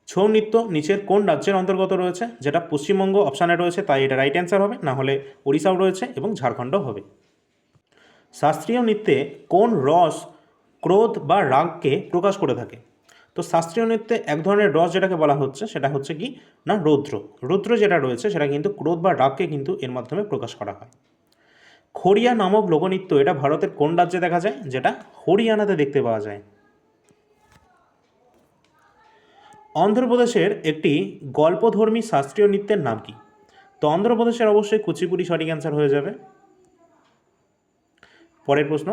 ছৌ নৃত্য নিচের কোন রাজ্যের অন্তর্গত রয়েছে? যেটা পশ্চিমবঙ্গ অপশানে রয়েছে, তাই এটা রাইট অ্যান্সার হবে, না হলে ওড়িশাও রয়েছে এবং ঝাড়খণ্ড হবে। শাস্ত্রীয় নৃত্যে কোন রস ক্রোধ বা রাগকে প্রকাশ করে থাকে? তো শাস্ত্রীয় নৃত্যে এক ধরনের রস যেটাকে বলা হচ্ছে সেটা হচ্ছে কি না রৌদ্র যেটা রয়েছে সেটা কিন্তু ক্রোধ বা রাগকে কিন্তু এর মাধ্যমে প্রকাশ করা হয়। খড়িয়া নামক লোকনৃত্য এটা ভারতের কোন রাজ্যে দেখা যায়? যেটা হরিয়ানাতে দেখতে পাওয়া যায়। অন্ধ্রপ্রদেশের একটি গল্পধর্মী শাস্ত্রীয় নৃত্যের নাম কি? তো অন্ধ্রপ্রদেশের অবশ্যই কুচিপুড়ি সঠিক অ্যান্সার হয়ে যাবে। পরের প্রশ্ন,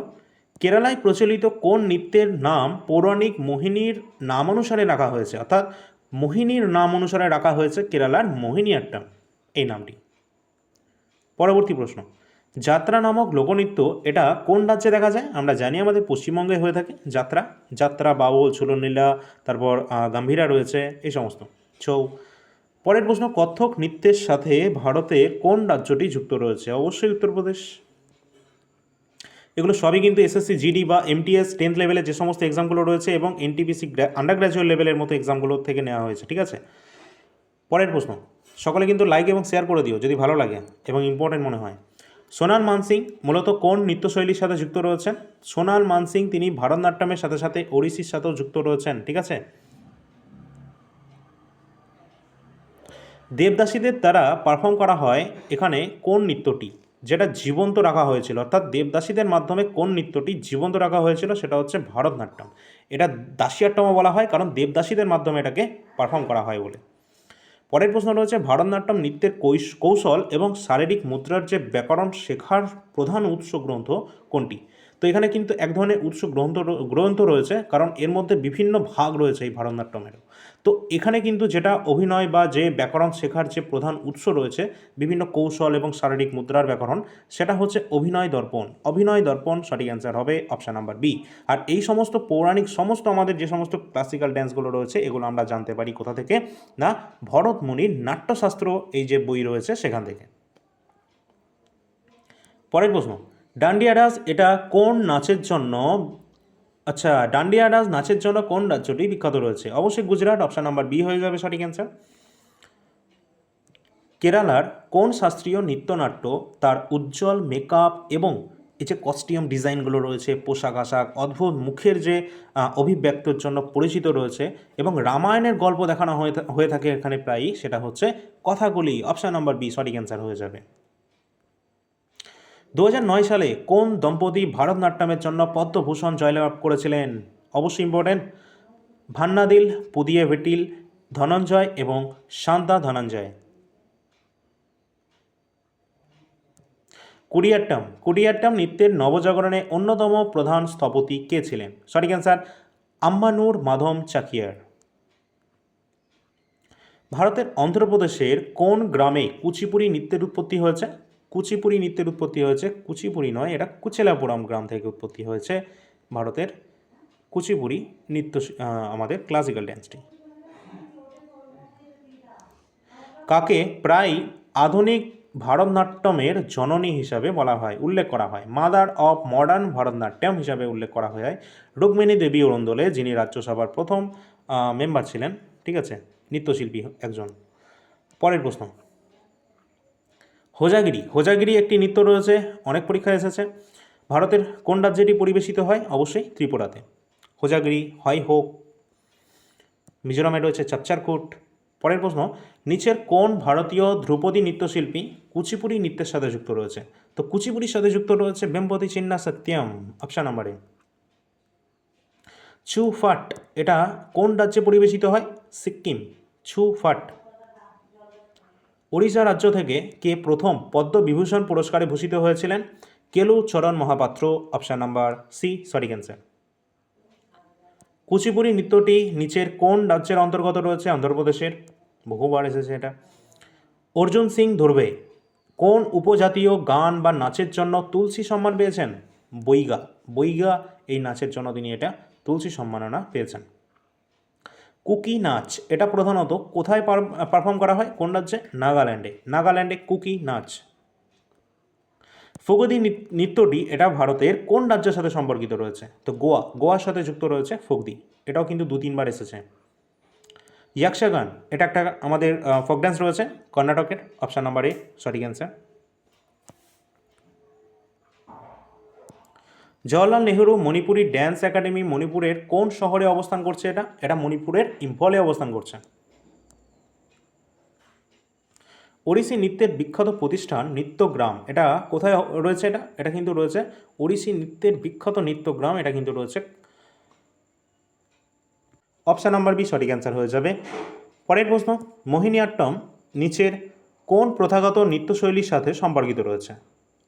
কেরালায় প্রচলিত কোন নৃত্যের নাম পৌরাণিক মোহিনীর নাম অনুসারে রাখা হয়েছে? অর্থাৎ মোহিনীর নাম অনুসারে রাখা হয়েছে কেরালার মোহিনীঅট্টম এই নামটি। পরবর্তী প্রশ্ন, যাত্রা নামক লোকনৃত্য এটা কোন রাজ্যে দেখা যায়? আমরা জানি আমাদের পশ্চিমবঙ্গে হয়ে থাকে যাত্রা, বাউল, ঝুলনলীলা, তারপর গাম্ভীরা রয়েছে এই সমস্ত ছৌ। পরের প্রশ্ন, কত্থক নৃত্যের সাথে ভারতের কোন রাজ্যটি যুক্ত রয়েছে? অবশ্যই উত্তরপ্রদেশ। এগুলো সবই কিন্তু এসএসসি জিডি বা এমটিএস 10th লেভেলে যে সমস্ত এক্সামগুলো রয়েছে এবং এনটিপিসি আন্ডার গ্র্যাজুয়েট লেভেলের মতো এক্সামগুলো থেকে নেওয়া হয়েছে, ঠিক আছে? পরের প্রশ্ন, সকলে কিন্তু লাইক এবং শেয়ার করে দিও যদি ভালো লাগে এবং ইম্পর্টেন্ট মনে হয়। সোনাল মানসিং মূলত কোন নৃত্যশৈলীর সাথে যুক্ত রয়েছেন? সোনাল মানসিং তিনি ভারতনাট্যমের সাথে সাথে ওড়িশির সাথেও যুক্ত রয়েছেন, ঠিক আছে? দেবদাসীদের দ্বারা পারফর্ম করা হয় এখানে কোন নৃত্যটি যেটা জীবন্ত রাখা হয়েছিল? অর্থাৎ দেবদাসীদের মাধ্যমে কোন নৃত্যটি জীবন্ত রাখা হয়েছিল সেটা হচ্ছে ভারতনাট্যম। এটা দাসিয়াট্টমও বলা হয় কারণ দেবদাসীদের মাধ্যমে এটাকে পারফর্ম করা হয় বলে। পরের প্রশ্ন রয়েছে, ভারতনাট্যম নৃত্যের কৌশল এবং শারীরিক মুদ্রার যে ব্যাকরণ শেখার প্রধান উৎস গ্রন্থ কোনটি? তো এখানে কিন্তু এক ধরনের উৎস গ্রন্থ রয়েছে কারণ এর মধ্যে বিভিন্ন ভাগ রয়েছে এই ভারতনাট্যমেরও। তো এখানে কিন্তু যেটা অভিনয় বা যে ব্যাকরণ শেখার যে প্রধান উৎস রয়েছে বিভিন্ন কৌশল এবং শারীরিক মুদ্রার ব্যাকরণ, সেটা হচ্ছে অভিনয় দর্পণ সঠিক অ্যান্সার হবে অপশান নাম্বার বি। আর এই সমস্ত পৌরাণিক আমাদের যে সমস্ত ক্লাসিক্যাল ড্যান্সগুলো রয়েছে এগুলো আমরা জানতে পারি কোথা থেকে না ভরতমুনির নাট্যশাস্ত্র এই যে বই রয়েছে সেখান থেকে। পরের প্রশ্ন, ডান্ডিয়া ডান্স এটা কোন নাচের জন্য, আচ্ছা ডান্ডিয়া ডান্স নাচের জন্য কোন রাজ্যটি বিখ্যাত রয়েছে? অবশ্যই গুজরাট, অপশন নাম্বার বি হয়ে যাবে সঠিক অ্যান্সার। কেরালার কোন শাস্ত্রীয় নৃত্যনাট্য তার উজ্জ্বল মেকআপ এবং এই যে কস্টিউম ডিজাইনগুলো রয়েছে, পোশাক আশাক, অদ্ভুত মুখের যে অভিব্যক্তির জন্য পরিচিত রয়েছে এবং রামায়ণের গল্প দেখানো হয়ে থাকে এখানে প্রায়ই, সেটা হচ্ছে কথাকলি, অপশন নাম্বার বি সঠিক অ্যান্সার হয়ে যাবে। 2009 সালে কোন দম্পতি ভারতনাট্যমের জন্য পদ্মভূষণ জয়লাভ করেছিলেন? অবশ্যই ইম্পর্টেন্ট, ভান্নাদিল পুদিয়ে ভেটিল ধনঞ্জয় এবং শান্তা ধনঞ্জয়। কুডিয়াট্টম নৃত্যের নবজাগরণে অন্যতম প্রধান স্থপতি কে ছিলেন? সঠিক অ্যান্সার আম্মানুর মাধম চাকিয়ার। ভারতের অন্ধ্রপ্রদেশের কোন গ্রামে কুচিপুড়ি নৃত্যের উৎপত্তি হয়েছে? কুচিপুড়ি নৃত্যের উৎপত্তি হয়েছে, কুচিপুড়ি নয়, এটা কুচেলাপুরম গ্রাম থেকে উৎপত্তি হয়েছে ভারতের কুচিপুড়ি নৃত্য, আমাদের ক্লাসিক্যাল ড্যান্সটি। কাকে প্রায় আধুনিক ভারতনাট্যমের জননী হিসাবে বলা হয়, উল্লেখ করা হয়? মাদার অফ মডার্ন ভারতনাট্যম হিসাবে উল্লেখ করা হয় রুক্মিণী দেবী অরুন্দলে, যিনি রাজ্যসভার প্রথম মেম্বার ছিলেন, ঠিক আছে, নৃত্যশিল্পী একজন। পরের প্রশ্ন, হোজাগিরি একটি নৃত্য রয়েছে, অনেক পরীক্ষায় এসেছে। ভারতের কোন রাজ্যে এটি পরিবেশিত হয়? অবশ্যই ত্রিপুরাতে। হোজাগিরি, হয় হোক। মিজোরামে রয়েছে চাচ্চারকুট। পরের প্রশ্ন, নিচের কোন ভারতীয় ধ্রুপদী নৃত্যশিল্পী কুচিপুড়ি নৃত্যের সাথে যুক্ত রয়েছে? তো কুচিপুড়ির সাথে যুক্ত রয়েছে বেম্পতি চিন্না সত্যম, অপশন নাম্বারে। ছু ফাট এটা কোন রাজ্যে পরিবেশিত হয়? সিক্কিম। ছু ফাট। ওড়িশা রাজ্য থেকে কে প্রথম পদ্মবিভূষণ পুরস্কারে ভূষিত হয়েছিলেন? কেলু চরণ মহাপাত্র, অপশন নাম্বার সি সঠিক অ্যান্সার। কুচিপুড়ি নৃত্যটি নিচের কোন রাজ্যের অন্তর্গত রয়েছে? অন্ধ্রপ্রদেশের, বহুবার এসেছে এটা। অর্জুন সিং ধুরবে কোন উপজাতীয় গান বা নাচের জন্য তুলসী সম্মান পেয়েছেন? বৈগা এই নাচের জন্য তিনি এটা তুলসী সম্মাননা পেয়েছেন। কুকি নাচ এটা প্রধানত কোথায় পারফর্ম করা হয়? কোন রাজ্যে? নাগাল্যান্ডে কুকি নাচ। ফুগদি নৃত্যটি এটা ভারতের কোন রাজ্যের সাথে সম্পর্কিত রয়েছে? তো গোয়ার সাথে যুক্ত রয়েছে ফুগদি, এটাও কিন্তু 2-3 বার এসেছে। ইয়াকশাগান এটা একটা আমাদের ফোক ড্যান্স রয়েছে কর্ণাটকের, অপশান নাম্বার এ সঠিক answer. Jawaharlal Nehru Manipuri dance academy মণিপুরের কোন শহরে অবস্থান করছে? এটা মণিপুরের ইম্ফলে অবস্থান করছে। ওড়িশি নৃত্যের বিখ্যাত প্রতিষ্ঠান নৃত্যগ্রাম এটা কোথায় রয়েছে? এটা কিন্তু রয়েছে ওড়িশি নৃত্যের বিখ্যাত নৃত্যগ্রাম, এটা কিন্তু রয়েছে অপশান নাম্বার বি সঠিক অ্যান্সার হয়ে যাবে। পরের প্রশ্ন, মোহিনীআট্টম নিচের কোন প্রথাগত নৃত্যশৈলীর সাথে সম্পর্কিত রয়েছে?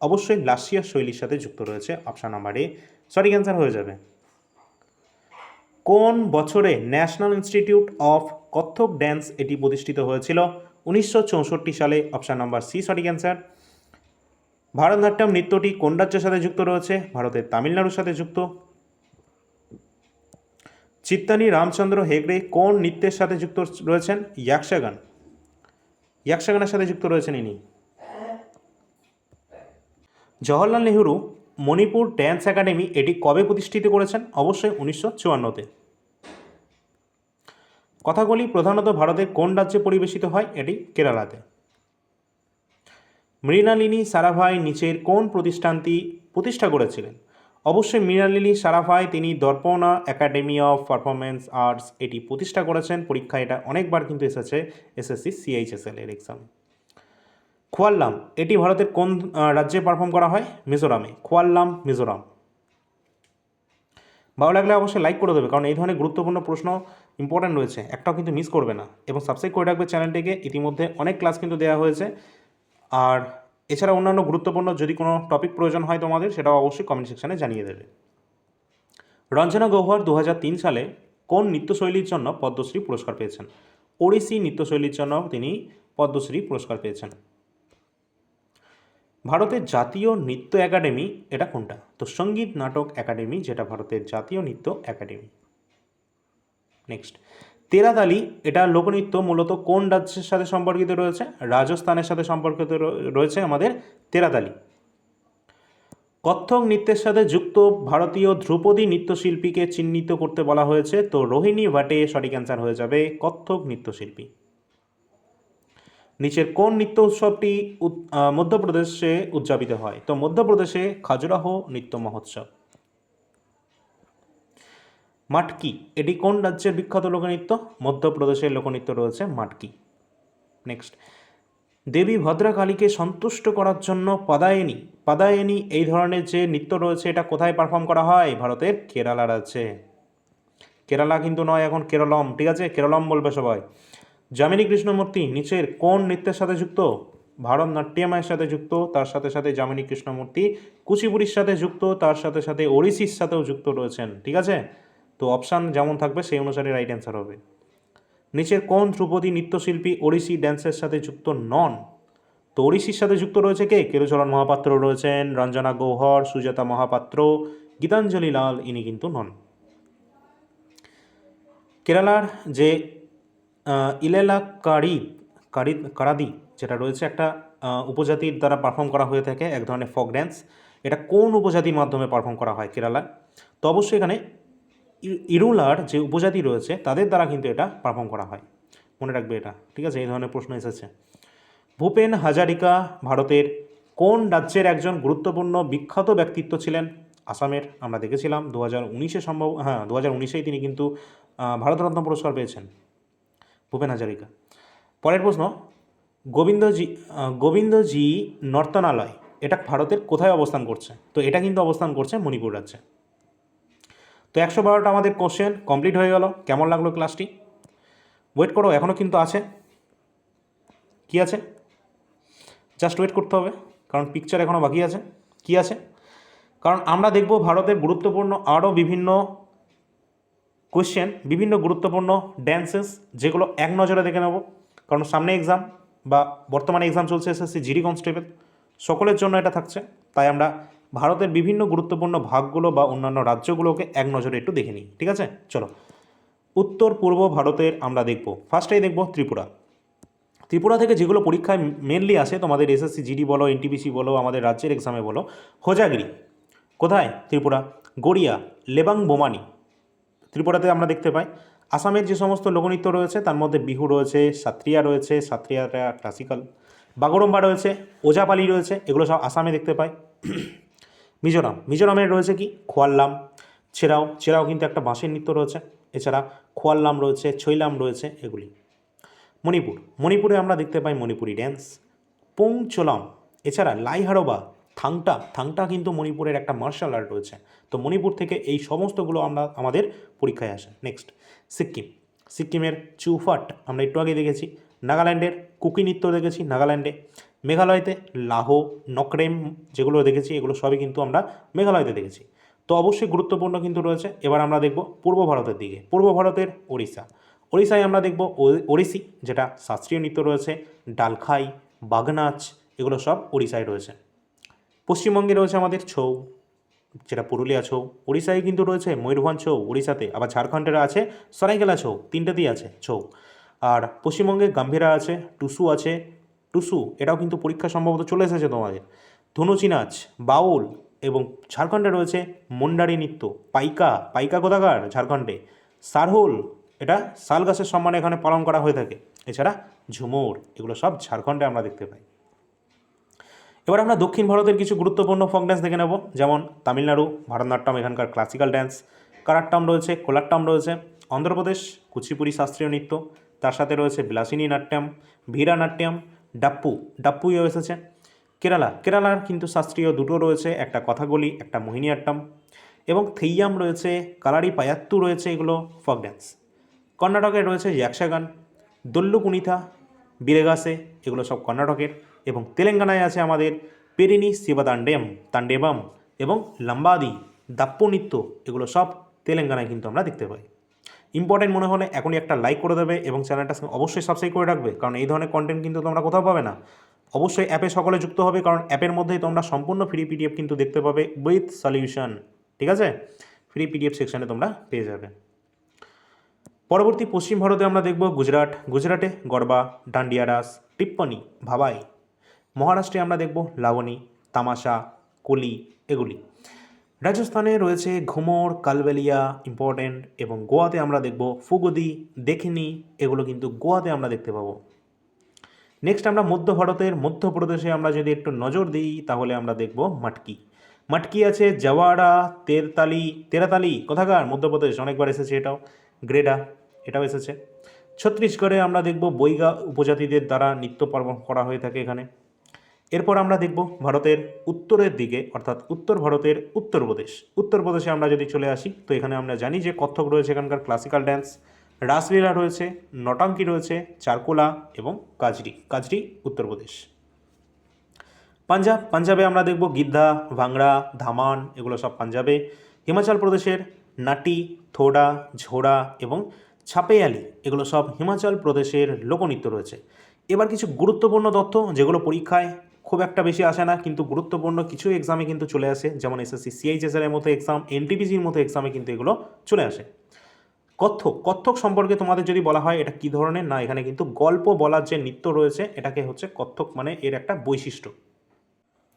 অবশ্যই লাসিয়া শৈলীর সাথে যুক্ত রয়েছে, অপশান নাম্বার এ সঠিক অ্যান্সার হয়ে যাবে। কোন বছরে national institute of Kathak dance এটি প্রতিষ্ঠিত হয়েছিল? 1964 সালে, অপশান নাম্বার সি সঠিক অ্যান্সার। ভারতনাট্যম নৃত্যটি কোন রাজ্যের সাথে যুক্ত রয়েছে? ভারতের তামিলনাড়ুর সাথে যুক্ত। চিত্তানি রামচন্দ্র হেগড়ে কোন নৃত্যের সাথে যুক্ত রয়েছেন? ইয়াকশাগানের সাথে যুক্ত রয়েছেন ইনি। জওহরলাল নেহরু মণিপুর ড্যান্স একাডেমি এটি কবে প্রতিষ্ঠিত করেছেন? অবশ্যই 1954-তে। কথাকলি প্রধানত ভারতের কোন রাজ্যে পরিবেশিত হয়? এটি কেরালাতে। মৃণালিনী সারাভাই নিচের কোন প্রতিষ্ঠানটি প্রতিষ্ঠা করেছিলেন? অবশ্যই মৃণালিনী সারাভাই তিনি দর্পণা একাডেমি অফ পারফরমেন্স আর্টস এটি প্রতিষ্ঠা করেছেন। পরীক্ষা এটা অনেকবার কিন্তু এসেছে এসএসসি CHSL এর এক্সাম। খোয়াল্লাম এটি ভারতের কোন রাজ্যে পারফর্ম করা হয়? মিজোরামে। খোয়াল্লাম মিজোরাম। ভালো লাগলে অবশ্যই লাইক করে দেবে, কারণ এই ধরনের গুরুত্বপূর্ণ প্রশ্ন ইম্পর্ট্যান্ট রয়েছে, একটাও কিন্তু মিস করবে না, এবং সাবস্ক্রাইব করে রাখবে চ্যানেলটিকে। ইতিমধ্যে অনেক ক্লাস কিন্তু দেওয়া হয়েছে, আর এছাড়া অন্যান্য গুরুত্বপূর্ণ যদি কোনো টপিক প্রয়োজন হয় তোমাদের, সেটাও অবশ্যই কমেন্ট সেকশানে জানিয়ে দেবে। রঞ্জনা গৌহর 2003 সালে কোন নৃত্যশৈলীর জন্য পদ্মশ্রী পুরস্কার পেয়েছেন? ওড়িশি নৃত্যশৈলীর জন্য তিনি পদ্মশ্রী পুরস্কার পেয়েছেন। ভারতের জাতীয় নৃত্য একাডেমি এটা কোনটা? তো সঙ্গীত নাটক একাডেমি, যেটা ভারতের জাতীয় নৃত্য একাডেমি। নেক্সট, তেরাতালি এটা লোকনৃত্য মূলত কোন রাজ্যের সাথে সম্পর্কিত রয়েছে? রাজস্থানের সাথে সম্পর্কিত রয়েছে আমাদের তেরাতালি। কত্থক নৃত্যের সাথে যুক্ত ভারতীয় ধ্রুপদী নৃত্যশিল্পীকে চিহ্নিত করতে বলা হয়েছে, তো রোহিণী ভাটে সঠিক অ্যান্সার হয়ে যাবে কত্থক নৃত্যশিল্পী। নিচের কোন নৃত্য উৎসবটি মধ্যপ্রদেশে উদযাপিত হয়? তো মধ্যপ্রদেশে খাজুরাহো নৃত্য মহোৎসব। মাটকি এটি কোন রাজ্যের বিখ্যাত লোকনৃত্য? মধ্যপ্রদেশের লোকনৃত্য রয়েছে মাটকি। নেক্সট, দেবী ভদ্রকালীকে সন্তুষ্ট করার জন্য পাদায়নী এই ধরনের যে নৃত্য রয়েছে এটা কোথায় পারফর্ম করা হয়? ভারতের কেরালা রাজ্যে। কেরালা কিন্তু নয়, এখন কেরলম, ঠিক আছে, কেরলম বলবে সবাই। যামিনী কৃষ্ণমূর্তি নিচের কোন নৃত্যের সাথে যুক্ত? ভারতনাট্যমের সাথে যুক্ত, তার সাথে সাথে যামিনী কৃষ্ণমূর্তি কুচিপুড়ির সাথে যুক্ত, তার সাথে সাথে ওড়িশির সাথেও যুক্ত রয়েছেন, ঠিক আছে। তো অপশান যেমন থাকবে সেই অনুসারে রাইট অ্যান্সার হবে। নিচের কোন ধ্রুপদী নৃত্যশিল্পী ওড়িশি ড্যান্সের সাথে যুক্ত নন? তো ওড়িশির সাথে যুক্ত রয়েছে কে? কেলুচরণ মহাপাত্র রয়েছেন, রঞ্জনা গৌহর, সুজাতা মহাপাত্র, গীতাঞ্জলি লাল, ইনি কিন্তু নন। কেরালার যে ইলেলা কারাদি যেটা রয়েছে একটা উপজাতির দ্বারা পারফর্ম করা হয়ে থাকে, এক ধরনের ফক ড্যান্স। এটা কোন উপজাতির মাধ্যমে পারফর্ম করা হয় কেরালায়? তো অবশ্যই এখানে ইরুলার যে উপজাতি রয়েছে তাদের দ্বারা কিন্তু এটা পারফর্ম করা হয়, মনে রাখবে এটা, ঠিক আছে। এই ধরনের প্রশ্ন এসেছে। ভূপেন হাজারিকা ভারতের কোন রাজ্যের একজন গুরুত্বপূর্ণ বিখ্যাত ব্যক্তিত্ব ছিলেন? আসামের। আমরা দেখেছিলাম 2019-এ সম্ভব, হ্যাঁ 2019-এই তিনি কিন্তু ভারতরত্ন পুরস্কার পেয়েছেন ভূপেন হাজারিকা। পরের প্রশ্ন, গোবিন্দজি নর্তনালয় এটা ভারতের কোথায় অবস্থান করছে? তো এটা কিন্তু অবস্থান করছে মণিপুর রাজ্যে। তো 112টা আমাদের কোশ্চেন কমপ্লিট হয়ে গেল। কেমন লাগলো ক্লাসটি? ওয়েট করো, এখনও কিন্তু আছে। কি আছে? জাস্ট ওয়েট করতে হবে, কারণ পিকচার এখনও বাকি আছে। কি আছে? কারণ আমরা দেখব ভারতের গুরুত্বপূর্ণ আরও বিভিন্ন কোয়েশ্চেন, বিভিন্ন গুরুত্বপূর্ণ ড্যান্সেস, যেগুলো এক নজরে দেখে নেব। কারণ সামনে এক্সাম বা বর্তমানে এক্সাম চলছে এসএসসি জিডি কনস্টেবল, সকলের জন্য এটা থাকছে। তাই আমরা ভারতের বিভিন্ন গুরুত্বপূর্ণ ভাগগুলো বা অন্যান্য রাজ্যগুলোকে এক নজরে একটু দেখে নিই, ঠিক আছে। চলো, উত্তর পূর্ব ভারতের আমরা দেখব। ফার্স্টেই দেখব ত্রিপুরা। ত্রিপুরা থেকে যেগুলো পরীক্ষায় মেনলি আসে, তোমাদের এসএসসি জিডি বলো, এনটিপিসি বলো, আমাদের রাজ্যের এক্সামে বলো, হোজাগিরি কোথায়? ত্রিপুরা। গড়িয়া, লেবাং বোমানি ত্রিপুরাতে আমরা দেখতে পাই। আসামের যে সমস্ত লোকনৃত্য রয়েছে তার মধ্যে বিহু রয়েছে, সাত্রিয়া রয়েছে, সাত্রিয়াটা ক্লাসিক্যাল, বাগড়ম্বা রয়েছে, ওজাপালি রয়েছে, এগুলো সব আসামে দেখতে পাই। মিজোরামের রয়েছে কি? খোয়াল্লাম, ছেড়াও কিন্তু একটা বাঁশের নৃত্য রয়েছে। এছাড়া খোয়াল্লাম রয়েছে, ছৈলাম রয়েছে, এগুলি। মণিপুরে আমরা দেখতে পাই মণিপুরি ড্যান্স, পোংচোলাম। এছাড়া লাইহারোবা, থাংটা কিন্তু মণিপুরের একটা মার্শাল আর্ট রয়েছে। তো মণিপুর থেকে এই সমস্তগুলো আমাদের পরীক্ষায় আসে। নেক্সট, সিক্কিমের চুফাট আমরা একটু আগে দেখেছি। নাগাল্যান্ডের কুকি নৃত্য দেখেছি নাগাল্যান্ডে। মেঘালয়তে লাহো, নকরেম যেগুলো দেখেছি, এগুলো সবই কিন্তু আমরা মেঘালয়তে দেখেছি। তো অবশ্যই গুরুত্বপূর্ণ কিন্তু রয়েছে। এবার আমরা দেখব পূর্ব ভারতের দিকে। পূর্ব ভারতের ওড়িশায় আমরা দেখব ওড়িশি, যেটা শাস্ত্রীয় নৃত্য রয়েছে, ডালখাই, বাগনাচ, এগুলো সব ওড়িশায় রয়েছে। পশ্চিমবঙ্গে রয়েছে আমাদের ছৌ, যেটা পুরুলিয়া ছৌ। ওড়িশায় কিন্তু রয়েছে ময়ূরভঞ্জ ছৌ ওড়িশাতে, আবার ঝাড়খণ্ডের আছে সরাইকেলা ছৌ, তিনটেতেই আছে ছৌ। আর পশ্চিমবঙ্গে গাম্ভীরা আছে, টুসু এটাও কিন্তু পরীক্ষা সম্ভবত চলে এসেছে তোমাদের। ধনুচি নাচ, বাউল, এবং ঝাড়খণ্ডে রয়েছে মুন্ডারি নৃত্য। পাইকা কোথাকার? ঝাড়খণ্ডে। সারহুল, এটা শাল গাছের সম্মানে এখানে পালন করা হয়ে থাকে। এছাড়া ঝুমুর, এগুলো সব ঝাড়খণ্ডে আমরা দেখতে পাই। এবার আমরা দক্ষিণ ভারতের কিছু গুরুত্বপূর্ণ ফোক ড্যান্স দেখে নেব। যেমন তামিলনাড়ু ভারতনাট্যম, এখানকার ক্লাসিক্যাল ড্যান্স। কারাট্টাম রয়েছে, কোলাট্টাম রয়েছে। অন্ধ্রপ্রদেশ কুচিপুড়ি শাস্ত্রীয় নৃত্য, তার সাথে রয়েছে বিলাসিনী নাট্যম, ভীরানাট্যম, ডাপ্পুইও এসেছে। কেরালার কিন্তু শাস্ত্রীয় দুটো রয়েছে, একটা কথাকলি, একটা মোহিনীআট্টম, এবং থেইয়াম রয়েছে, কালারি পায়াত্তু রয়েছে, এগুলো ফোক ড্যান্স। কর্ণাটকের রয়েছে ইয়াকশাগান, দোল্লু কুনিথা, বিরেগাসে, এগুলো সব কর্ণাটকের। এবং তেলেঙ্গানায় আছে আমাদের পেরিনি তাণ্ডেবম এবং লাম্বাদি, দাপ্পু নৃত্য, এগুলো সব তেলেঙ্গানায় কিন্তু আমরা দেখতে পাই। ইম্পর্টেন্ট মনে হলে এখনই একটা লাইক করে দেবে এবং চ্যানেলটা অবশ্যই সাবস্ক্রাইব করে রাখবে, কারণ এই ধরনের কন্টেন্ট কিন্তু তোমরা কোথাও পাবে না। অবশ্যই অ্যাপে সকলে যুক্ত হবে, কারণ অ্যাপের মধ্যেই তোমরা সম্পূর্ণ ফ্রি পিডিএফ কিন্তু দেখতে পাবে উইথ সলিউশন, ঠিক আছে। ফ্রি পিডিএফ সেকশানে তোমরা পেয়ে যাবে। পরবর্তী পশ্চিম ভারতে আমরা দেখব গুজরাটে গরবা, ডান্ডিয়া রাস, টিপ্পনি, ভাবাই। মহারাষ্ট্রে আমরা দেখব লাবণী, তামাশা, কলি এগুলি। রাজস্থানে রয়েছে ঘুমর, কালবেলিয়া ইম্পর্টেন্ট, এবং গোয়াতে আমরা দেখব ফুগদি, দেখিনি, এগুলো কিন্তু গোয়াতে আমরা দেখতে পাবো। নেক্সট আমরা মধ্য ভারতের মধ্যপ্রদেশে আমরা যদি একটু নজর দিই তাহলে আমরা দেখব মাটকি। মাটকি আছে জওয়াড়া, তেরাতালি কোথাকার মধ্যপ্রদেশ, অনেকবার এসেছে এটাও। গ্রেডা, এটাও এসেছে। ছত্তিশগড়ে আমরা দেখব বৈগা উপজাতিদের দ্বারা নৃত্য পালন করা হয়ে থাকে এখানে। এরপর আমরা দেখব ভারতের উত্তরের দিকে, অর্থাৎ উত্তর ভারতের উত্তরপ্রদেশে আমরা যদি চলে আসি তো এখানে আমরা জানি যে কত্থক রয়েছে এখানকার ক্লাসিক্যাল ড্যান্স, রাসলীলা রয়েছে, নটাঙ্কি রয়েছে, চারকোলা এবং কাজরি উত্তরপ্রদেশ। পাঞ্জাবে আমরা দেখব গিদ্ধা, ভাংড়া, ধামান, এগুলো সব পাঞ্জাবে। হিমাচল প্রদেশের নাটি, থোড়া, ঝোড়া এবং ছাপেয়ালি, এগুলো সব হিমাচল প্রদেশের লোকনৃত্য রয়েছে। এবার কিছু গুরুত্বপূর্ণ তথ্য যেগুলো পরীক্ষায় খুব একটা বেশি আসে না, কিন্তু গুরুত্বপূর্ণ কিছু এক্সামে কিন্তু চলে আসে, যেমন এসএসসি সিএইচএসএল এর মতো এক্সাম, এনটিপিসির মতো এক্সামে কিন্তু এগুলো চলে আসে। কত্থক সম্পর্কে তোমাদের যদি বলা হয় এটা কী ধরনের, না এখানে কিন্তু গল্প বলার যে নৃত্য রয়েছে এটাকে হচ্ছে কত্থক, মানে এর একটা বৈশিষ্ট্য।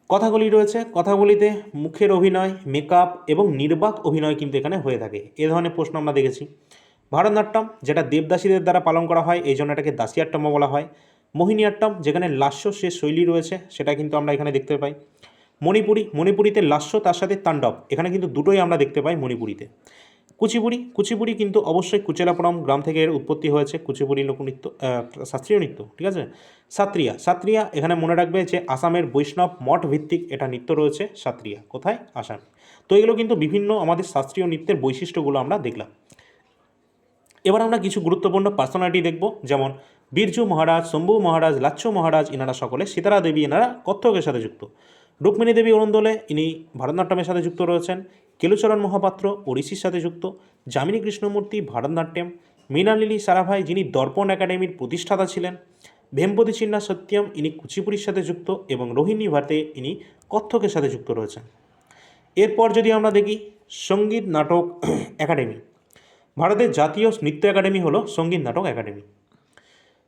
কথাগুলি রয়েছে, কথাগুলিতে মুখের অভিনয়, মেকআপ এবং নির্বাক অভিনয় কিন্তু এখানে হয়ে থাকে। এ ধরনের প্রশ্ন আমরা দেখেছি। ভারতনাট্যম, যেটা দেবদাসীদের দ্বারা পালন করা হয়, এই জন্য এটাকে দাসিয়াট্টমও বলা হয়। মোহিনীয়াট্টম, যেখানে লাস্য শেষ শৈলী রয়েছে, সেটা কিন্তু আমরা এখানে দেখতে পাই। মণিপুরিতে লাস্য, তার সাথে তাণ্ডব, এখানে কিন্তু দুটোই আমরা দেখতে পাই মণিপুরিতে। কুচিপুড়ি কিন্তু অবশ্যই কুচেলাপুরম গ্রাম থেকে এর উৎপত্তি হয়েছে, কুচিপুড়ি লোকনৃত্য, শাস্ত্রীয় নৃত্য, ঠিক আছে। সাত্রিয়া এখানে মনে রাখবে যে আসামের বৈষ্ণব মঠ ভিত্তিক এটা নৃত্য রয়েছে, সাত্রিয়া কোথায়, আসাম। তো এগুলো কিন্তু বিভিন্ন আমাদের শাস্ত্রীয় নৃত্যের বৈশিষ্ট্যগুলো আমরা দেখলাম। এবার আমরা কিছু গুরুত্বপূর্ণ পার্সোনালিটি দেখব, যেমন বীরজু মহারাজ, শম্ভু মহারাজ, লাচ্ছু মহারাজ, ইনারা সকলে, সীতারা দেবী এনারা কত্থকের সাথে যুক্ত। রুক্মিণী দেবী অরুণদোলে ইনি ভারতনাট্যমের সাথে যুক্ত রয়েছেন। কেলুচরণ মহাপাত্র ওড়িশির সাথে যুক্ত। যামিনী কৃষ্ণমূর্তি ভারতনাট্যম। মীনালিনী সারাভাই যিনি দর্পণ একাডেমির প্রতিষ্ঠাতা ছিলেন। ভেমপতি চিন্না সত্যম ইনি কুচিপুড়ির সাথে যুক্ত, এবং রোহিণী ভাতে ইনি কত্থকের সাথে যুক্ত রয়েছেন। এরপর যদি আমরা দেখি সঙ্গীত নাটক একাডেমি, ভারতের জাতীয় নৃত্য একাডেমি হলো সঙ্গীত নাটক academy.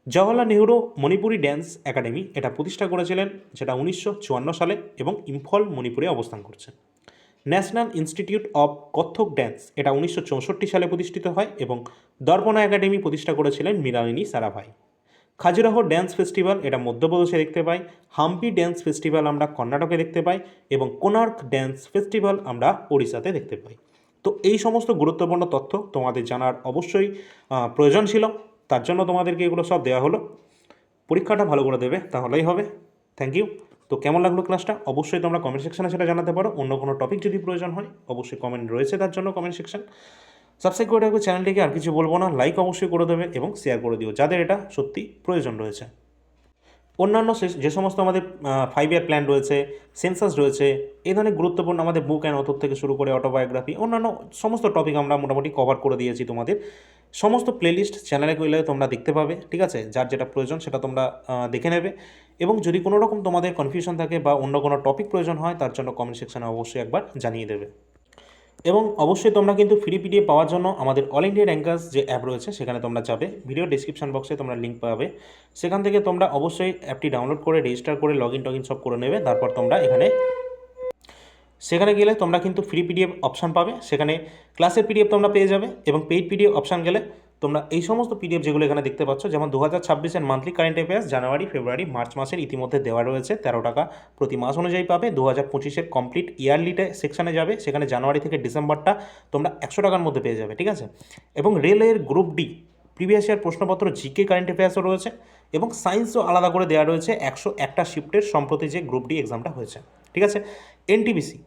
Jawaharlal Nehru Manipuri dance academy এটা প্রতিষ্ঠা করেছিলেন, যেটা 1954 সালে এবং ইম্ফল মণিপুরে অবস্থান করছে। National institute of Kathak dance এটা 1964 সালে প্রতিষ্ঠিত হয়, এবং দর্পণা একাডেমি প্রতিষ্ঠা করেছিলেন মৃণালিনী সারাভাই। খাজুরাহো ড্যান্স ফেস্টিভ্যাল এটা মধ্যপ্রদেশে দেখতে পাই। হাম্পি ড্যান্স ফেস্টিভ্যাল আমরা কর্ণাটকে দেখতে পাই, এবং কোনার্ক ড্যান্স ফেস্টিভ্যাল আমরা ওড়িশাতে দেখতে পাই। তো এই সমস্ত গুরুত্বপূর্ণ তথ্য তোমাদের জানার অবশ্যই প্রয়োজন ছিল, তার জন্য তোমাদেরকে এগুলো সব দেওয়া হলো। পরীক্ষাটা ভালো করে দেবে, তাহলেই হবে। Thank you. তো কেমন লাগলো ক্লাসটা অবশ্যই তোমরা কমেন্ট সেকশনে সেটা জানাতে পারো। অন্য কোনো টপিক যদি প্রয়োজন হয় অবশ্যই কমেন্ট রয়েছে, তার জন্য কমেন্ট সেকশন। সাবস্ক্রাইব করে রাখবে চ্যানেলটিকে, আর কিছু বলবো না। লাইক অবশ্যই করে দেবে এবং শেয়ার করে দিও যাদের এটা সত্যি প্রয়োজন রয়েছে। অন্যান্য যে সমস্ত আমাদের 5 ইয়ার প্ল্যান রয়েছে, সেন্সাস রয়েছে, এই ধরনের গুরুত্বপূর্ণ আমাদের বুক অ্যান্ড অথর থেকে শুরু করে অটোবায়োগ্রাফি, অন্যান্য সমস্ত টপিক আমরা মোটামুটি কভার করে দিয়েছি তোমাদের। সমস্ত প্লেলিস্ট চ্যানেলে গেলে তোমরা দেখতে পাবে, ঠিক আছে। যার যেটা প্রয়োজন সেটা তোমরা দেখে নেবে, এবং যদি কোনো রকম তোমাদের কনফিউশন থাকে বা অন্য কোনো টপিক প্রয়োজন হয় তার জন্য কমেন্ট সেকশনে অবশ্যই একবার জানিয়ে দেবে। এবং অবশ্যই তোমরা কিন্তু ফ্রি পিডিএফ পাওয়ার জন্য আমাদের অল ইন্ডিয়া র্যাঙ্কার্স যে অ্যাপ রয়েছে সেখানে তোমরা যাবে, ভিডিও ডিসক্রিপশন বক্সে তোমরা লিঙ্ক পাবে, সেখান থেকে তোমরা অবশ্যই অ্যাপটি ডাউনলোড করে রেজিস্টার করে লগ ইন সব করে নেবে। তারপর তোমরা সেখানে গেলে তোমরা কিন্তু ফ্রি পিডিএফ অপশান পাবে, সেখানে ক্লাসের পিডিএফ তোমরা পেয়ে যাবে, এবং পেইড পিডিএফ অপশান গেলে তোমরা এই সমস্ত পিডিএফ যেগুলো এখানে দেখতে পাচ্ছ, যেমন 2026-এর মান্থলি কারেন্ট অ্যাফেয়ার্স জানুয়ারি, ফেব্রুয়ারি, মার্চ মাসের ইতিমধ্যে দেওয়া রয়েছে, 13 টাকা প্রতি মাস অনুযায়ী পাবে। 2025-এর কমপ্লিট ইয়ারলিতে সেকশানে যাবে, সেখানে জানুয়ারি থেকে ডিসেম্বরটা তোমরা 100 টাকার মধ্যে পেয়ে যাবে, ঠিক আছে। এবং রেলের গ্রুপ ডি প্রিভিয়াস ইয়ার প্রশ্নপত্র, জিকে কারেন্ট অ্যাফেয়ার্সও রয়েছে, এবং সায়েন্সও আলাদা করে দেওয়া রয়েছে 101টা শিফটের সম্প্রতি যে গ্রুপ ডি এক্সামটা হয়েছে, ঠিক আছে।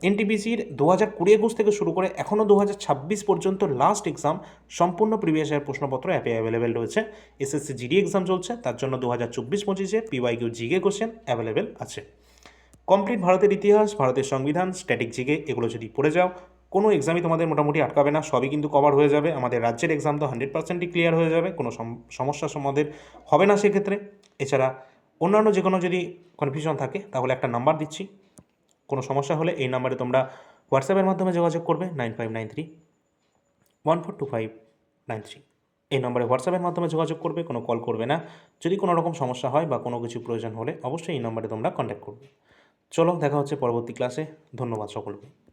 এনটিপিসির 2020-21 থেকে শুরু করে এখনও 2026 পর্যন্ত লাস্ট এক্সাম সম্পূর্ণ প্রিভিয়াস ইয়ার প্রশ্নপত্র অ্যাপে অ্যাভেলেবেল রয়েছে। এসএসসি জিডি এক্সাম চলছে, তার জন্য 2024-25-এ পিওয়াইকিউ জিকে কোশ্চেন অ্যাভেলেবেল আছে। কমপ্লিট ভারতের ইতিহাস, ভারতের সংবিধান, স্ট্যাটিক জিকে, এগুলো যদি পড়ে যাও কোনো এক্সামই তোমাদের মোটামুটি আটকাবে না, সবই কিন্তু কভার হয়ে যাবে। আমাদের রাজ্যের এক্সাম তো 100%ই ক্লিয়ার হয়ে যাবে, কোনো সমস্যা আমাদের হবে না সেক্ষেত্রে। এছাড়া অন্যান্য যে কোনো যদি কনফিউশন থাকে তাহলে একটা নাম্বার দিচ্ছি, কোনো সমস্যা হলে এই নাম্বারে তোমরা হোয়াটসঅ্যাপের মাধ্যমে যোগাযোগ করবে 9593 142593। এই নম্বরে হোয়াটসঅ্যাপের মাধ্যমে যোগাযোগ করবে, কোনো কল করবে না। যদি কোনো রকম সমস্যা হয় বা কোনো কিছু প্রয়োজন হলে অবশ্যই এই নম্বরে তোমরা কন্ট্যাক্ট করবে। চলো দেখা হচ্ছে পরবর্তী ক্লাসে। ধন্যবাদ সকলকে।